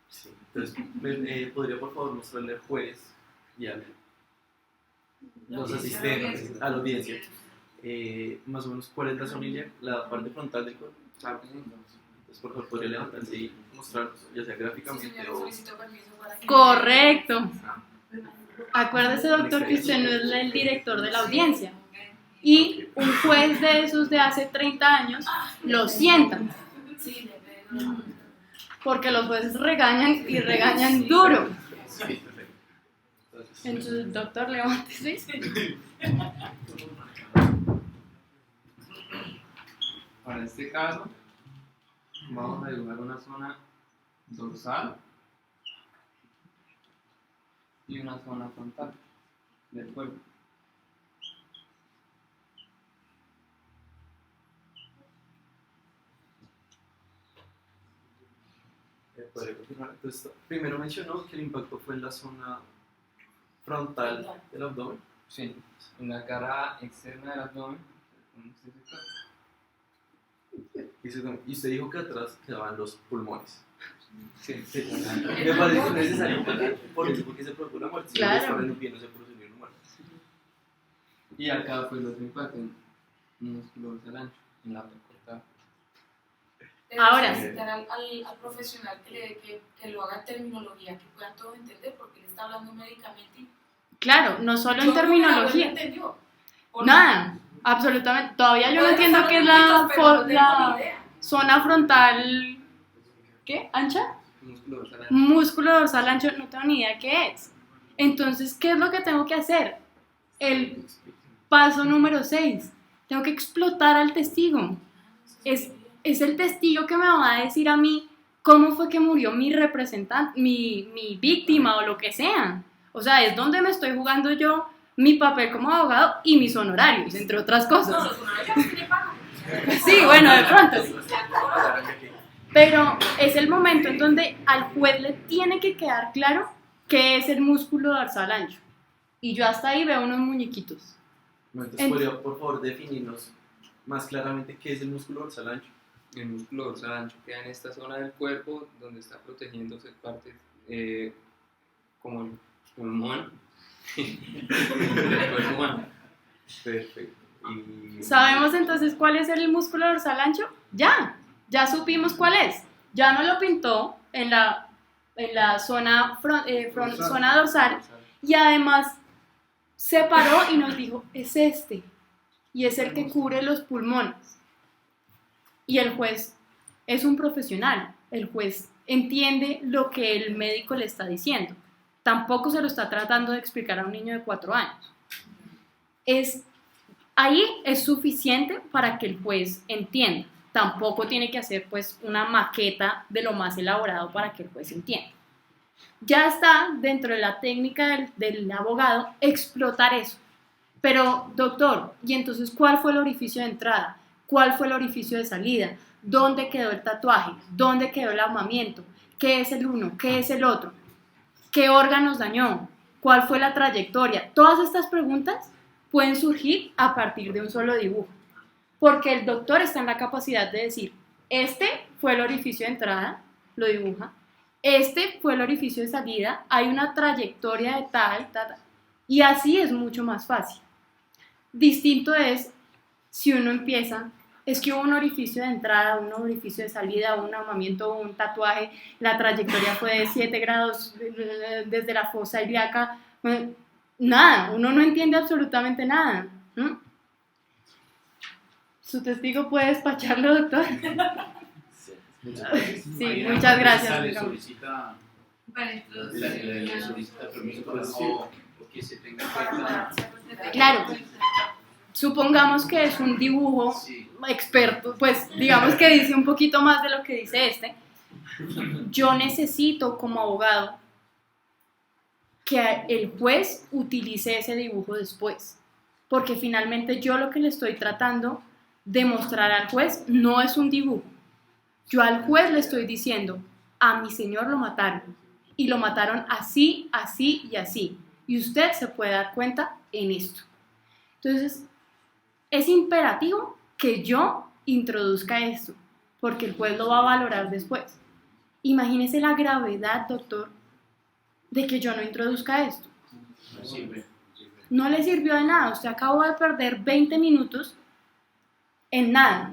Sí. Entonces, ¿podría por favor mostrarle al juez y a los asistentes, a la audiencia, más o menos cuál es la zona ilíaca, la parte frontal del cuerpo? Claro que sí. Entonces, por favor, podría levantarse y mostrarnos, ya sea gráficamente Señora, o... solicito permiso para que... correcto. Acuérdese, doctor, que usted no es el director de la audiencia. Y un juez de esos de hace 30 años lo sientan. Sí, le pego. Porque los jueces regañan y regañan duro. Entonces, doctor, levántese. Para este caso, vamos a dibujar una zona dorsal y una zona frontal del cuerpo. ¿Podría continuar? Entonces, primero mencionó que el impacto fue en la zona frontal del abdomen. Sí, en la cara externa del abdomen. Y usted dijo que atrás quedaban los pulmones. Sí. Me parece necesario porque se produjo una muerte. Claro. Si no no se produciría una muerte. Y acá fue el otro impacto, en músculo dorsal ancho, en la cortada. Ahora. Necesitar al profesional que lo haga en terminología, que puedan todos entender, porque él está hablando médicamente. Claro, no solo en Yo terminología. no entendió. Nada, absolutamente. Todavía yo no entiendo qué es la zona frontal. ¿Qué? ¿Ancha? Músculo dorsal ancho. Músculo dorsal ancho, no tengo ni idea qué es. Entonces, ¿qué es lo que tengo que hacer? El paso número 6. Tengo que explotar al testigo. Es el testigo que me va a decir a mí cómo fue que murió mi representante, mi víctima o lo que sea. O sea, es donde me estoy jugando yo mi papel como abogado y mis honorarios, entre otras cosas. No, los honorarios tiene pago. Sí, bueno, de pronto. Pero es el momento en donde al juez le tiene que quedar claro qué es el músculo dorsal ancho. Y yo hasta ahí veo unos muñequitos. Entonces, ¿podría por favor definirnos más claramente qué es el músculo dorsal ancho? El músculo dorsal ancho queda en esta zona del cuerpo donde está protegiéndose parte como el pulmón del cuerpo humano. Perfecto. Y... ¿Sabemos entonces cuál es el músculo dorsal ancho? Ya supimos cuál es. Ya no lo pintó en la zona, zona dorsal y además se paró y nos dijo, es este, y es el que cubre los pulmones. Y el juez es un profesional, el juez entiende lo que el médico le está diciendo. Tampoco se lo está tratando de explicar a un niño de 4 años. Ahí es suficiente para que el juez entienda. Tampoco tiene que hacer pues una maqueta de lo más elaborado para que el juez entienda. Ya está dentro de la técnica del abogado explotar eso. Pero, doctor, ¿y entonces cuál fue el orificio de entrada? ¿Cuál fue el orificio de salida? ¿Dónde quedó el tatuaje? ¿Dónde quedó el ahumamiento? ¿Qué es el uno? ¿Qué es el otro? ¿Qué órganos dañó? ¿Cuál fue la trayectoria? Todas estas preguntas pueden surgir a partir de un solo dibujo. Porque el doctor está en la capacidad de decir, este fue el orificio de entrada, lo dibuja. Este fue el orificio de salida, hay una trayectoria de tal. Y así es mucho más fácil. Distinto es si uno empieza, es que hubo un orificio de entrada, un orificio de salida, un ahumamiento, un tatuaje, la trayectoria fue de 7 grados desde la fosa ilíaca. Nada, uno no entiende absolutamente nada. ¿Su testigo puede despacharlo, doctor? Sí, muchas gracias. Le solicita permiso para que se tenga en cuenta. Claro, supongamos que es un dibujo experto, pues digamos que dice un poquito más de lo que dice este. Yo necesito como abogado que el juez utilice ese dibujo después, porque finalmente yo lo que le estoy tratando de mostrar al juez no es un dibujo. Yo al juez le estoy diciendo, a mi señor lo mataron, y lo mataron así, así y así, y usted se puede dar cuenta en esto. Entonces, es imperativo que yo introduzca esto, porque el juez lo va a valorar después. Imagínese la gravedad, doctor, de que yo no introduzca esto. No le sirvió de nada, usted acabó de perder 20 minutos en nada,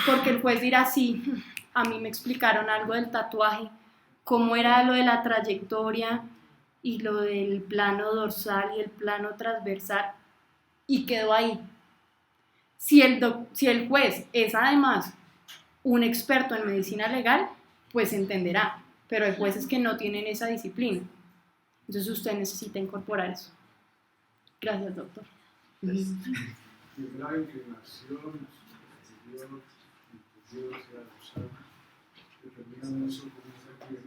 porque el juez dirá, sí, a mí me explicaron algo del tatuaje, cómo era lo de la trayectoria y lo del plano dorsal y el plano transversal, y quedó ahí. Si el juez es además un experto en medicina legal, pues entenderá, pero hay jueces que no tienen esa disciplina. Entonces usted necesita incorporar eso. Gracias, doctor. La inclinación superior, inferior, sea dorsal, determina mucho cómo esa piel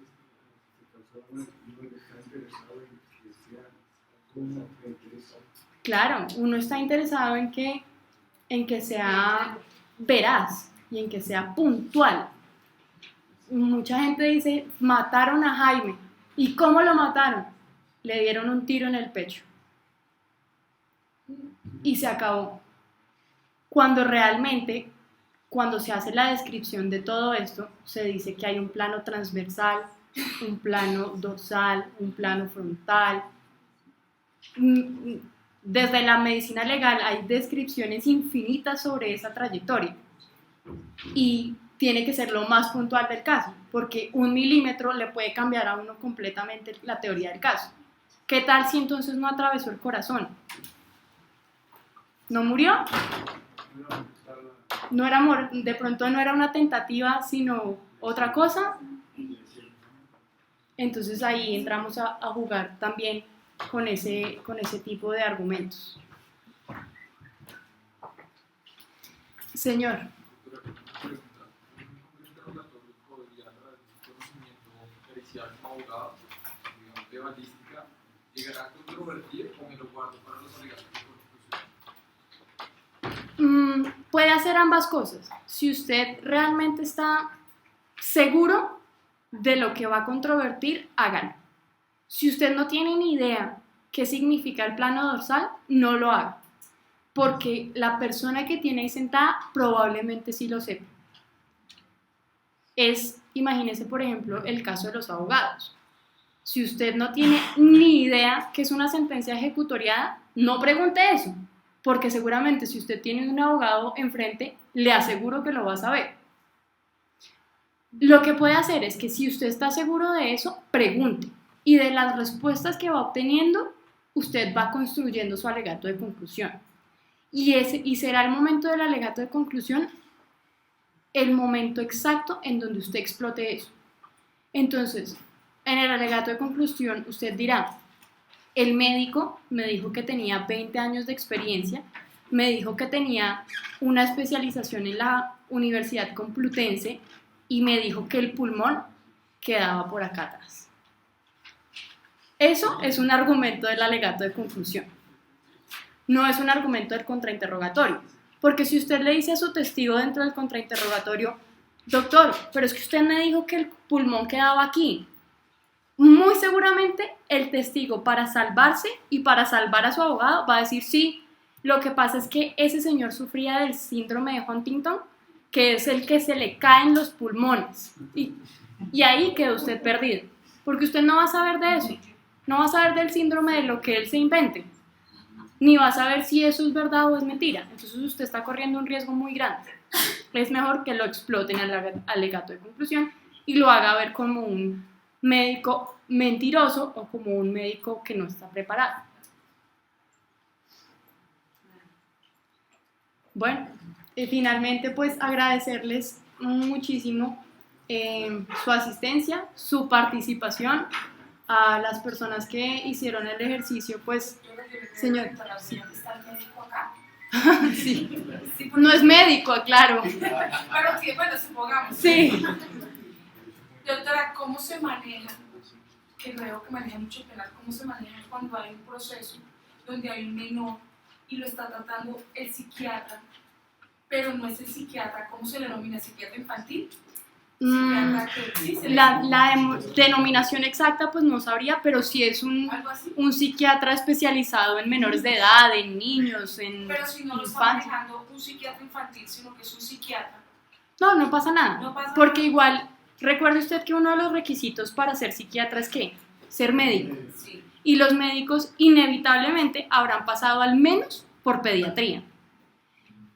uno está interesado en que sea como le interesa. Claro, uno está interesado en que sea veraz y en que sea puntual. Mucha gente dice, mataron a Jaime. ¿Y cómo lo mataron? Le dieron un tiro en el pecho. Y se acabó. Cuando realmente, cuando se hace la descripción de todo esto, se dice que hay un plano transversal, un plano dorsal, un plano frontal. Desde la medicina legal hay descripciones infinitas sobre esa trayectoria. Y tiene que ser lo más puntual del caso, porque 1 milímetro le puede cambiar a uno completamente la teoría del caso. ¿Qué tal si entonces no atravesó el corazón? ¿No murió? No era, de pronto no era una tentativa, sino otra cosa. Entonces ahí entramos a jugar también con ese tipo de argumentos. Señor. De balística, ¿llegará a controvertir o me lo guardo para los alegatos de constitución? Puede hacer ambas cosas. Si usted realmente está seguro de lo que va a controvertir, hágalo. Si usted no tiene ni idea qué significa el plano dorsal, no lo haga, porque la persona que tiene ahí sentada probablemente sí lo sepa. Imagínese, por ejemplo, el caso de los abogados. Si usted no tiene ni idea qué es una sentencia ejecutoriada, no pregunte eso, porque seguramente si usted tiene un abogado enfrente, le aseguro que lo va a saber. Lo que puede hacer es que si usted está seguro de eso, pregunte, y de las respuestas que va obteniendo, usted va construyendo su alegato de conclusión. Y será el momento del alegato de conclusión el momento exacto en donde usted explote eso. Entonces, en el alegato de conclusión, usted dirá, el médico me dijo que tenía 20 años de experiencia, me dijo que tenía una especialización en la Universidad Complutense y me dijo que el pulmón quedaba por acá atrás. Eso es un argumento del alegato de conclusión. No es un argumento del contrainterrogatorio, porque si usted le dice a su testigo dentro del contrainterrogatorio, doctor, pero es que usted me dijo que el pulmón quedaba aquí, muy seguramente el testigo, para salvarse y para salvar a su abogado, va a decir, sí, lo que pasa es que ese señor sufría del síndrome de Huntington, que es el que se le caen los pulmones, y ahí quedó usted perdido, porque usted no va a saber de eso, no va a saber del síndrome de lo que él se invente, ni va a saber si eso es verdad o es mentira. Entonces usted está corriendo un riesgo muy grande. Es mejor que lo exploten al alegato de conclusión y lo haga ver como un médico mentiroso o como un médico que no está preparado. Bueno, finalmente pues agradecerles muchísimo su asistencia, su participación, a las personas que hicieron el ejercicio, pues, señor. Sí. ¿Está el médico acá? Sí. No es médico, claro. Pero sí, bueno, supongamos. Sí. Doctora, ¿cómo se maneja que veo que maneja mucho penal, cómo se maneja cuando hay un proceso donde hay un menor y lo está tratando el psiquiatra, pero no es el psiquiatra, ¿cómo se le denomina? ¿Psiquiatra infantil? ¿Psiquiatra que sí se le Denominación exacta pues no sabría, pero sí es algo así? un psiquiatra especializado en menores de edad, en niños, en Pero si no lo está infancia. manejando un psiquiatra infantil, sino que es un psiquiatra. No pasa nada, No pasa porque nada. igual, recuerde usted que uno de los requisitos para ser psiquiatra es ¿qué? Ser médico. Sí. Y los médicos inevitablemente habrán pasado al menos por pediatría.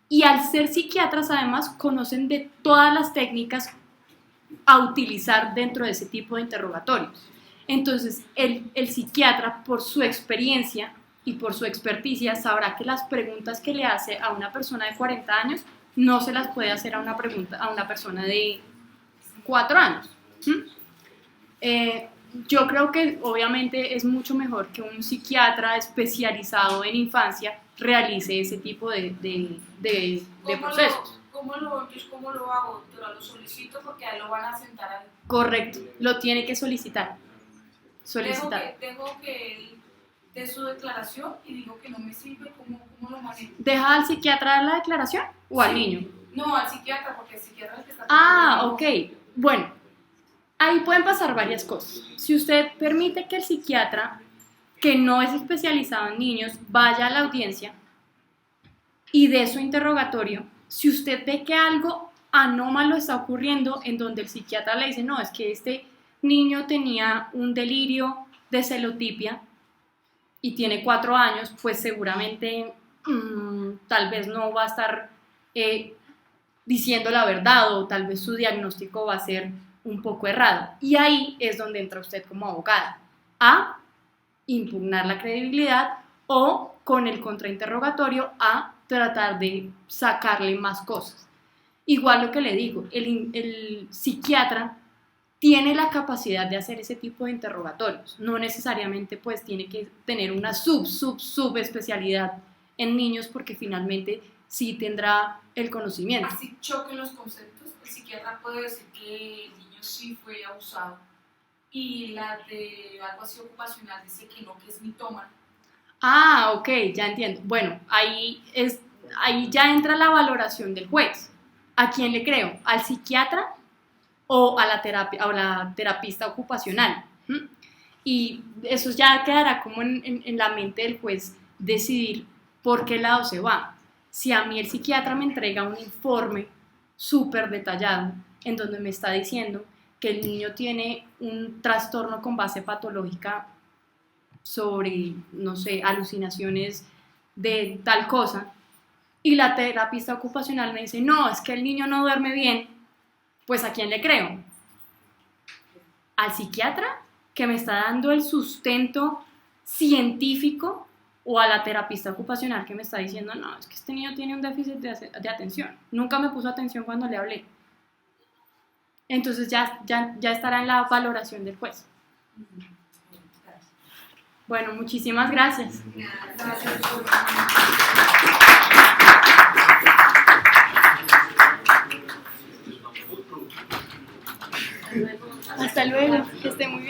Y al ser psiquiatras además conocen de todas las técnicas a utilizar dentro de ese tipo de interrogatorios. Entonces el psiquiatra, por su experiencia y por su experticia, sabrá que las preguntas que le hace a una persona de 40 años no se las puede hacer a una persona de 4 años. Yo creo que obviamente es mucho mejor que un psiquiatra especializado en infancia realice ese tipo de procesos. ¿Cómo lo hago, doctora? Lo solicito porque ahí lo van a sentar a... Correcto, lo tiene que solicitar. Dejo que él dé su declaración y digo que no me sirve, ¿cómo lo manejo? ¿Deja al psiquiatra dar la declaración o al niño? No, al psiquiatra, porque el psiquiatra es el que está... Ok. Bueno, ahí pueden pasar varias cosas. Si usted permite que el psiquiatra, que no es especializado en niños, vaya a la audiencia y dé su interrogatorio, si usted ve que algo anómalo está ocurriendo en donde el psiquiatra le dice, no, es que este niño tenía un delirio de celotipia y tiene 4 años, pues seguramente tal vez no va a estar diciendo la verdad, o tal vez su diagnóstico va a ser un poco errado. Y ahí es donde entra usted como abogada a impugnar la credibilidad o con el contrainterrogatorio a tratar de sacarle más cosas. Igual lo que le digo, el psiquiatra tiene la capacidad de hacer ese tipo de interrogatorios, no necesariamente pues tiene que tener una subespecialidad en niños, porque finalmente sí tendrá el conocimiento. Así choquen los conceptos, el psiquiatra puede decir que el niño sí fue abusado y la de algo así ocupacional dice que no, que es mitómano. Ok, ya entiendo. Bueno, ahí ya entra la valoración del juez. ¿A quién le creo? ¿Al psiquiatra o a la terapista ocupacional? Y eso ya quedará como en la mente del juez decidir por qué lado se va. Si a mí el psiquiatra me entrega un informe súper detallado en donde me está diciendo que el niño tiene un trastorno con base patológica sobre, no sé, alucinaciones de tal cosa, y la terapista ocupacional me dice, no, es que el niño no duerme bien, pues ¿a quién le creo? ¿Al psiquiatra que me está dando el sustento científico, o a la terapista ocupacional que me está diciendo, no, es que este niño tiene un déficit de atención, nunca me puso atención cuando le hablé? Entonces ya estará en la valoración del juez. Bueno, muchísimas gracias. Hasta luego, que esté muy bien.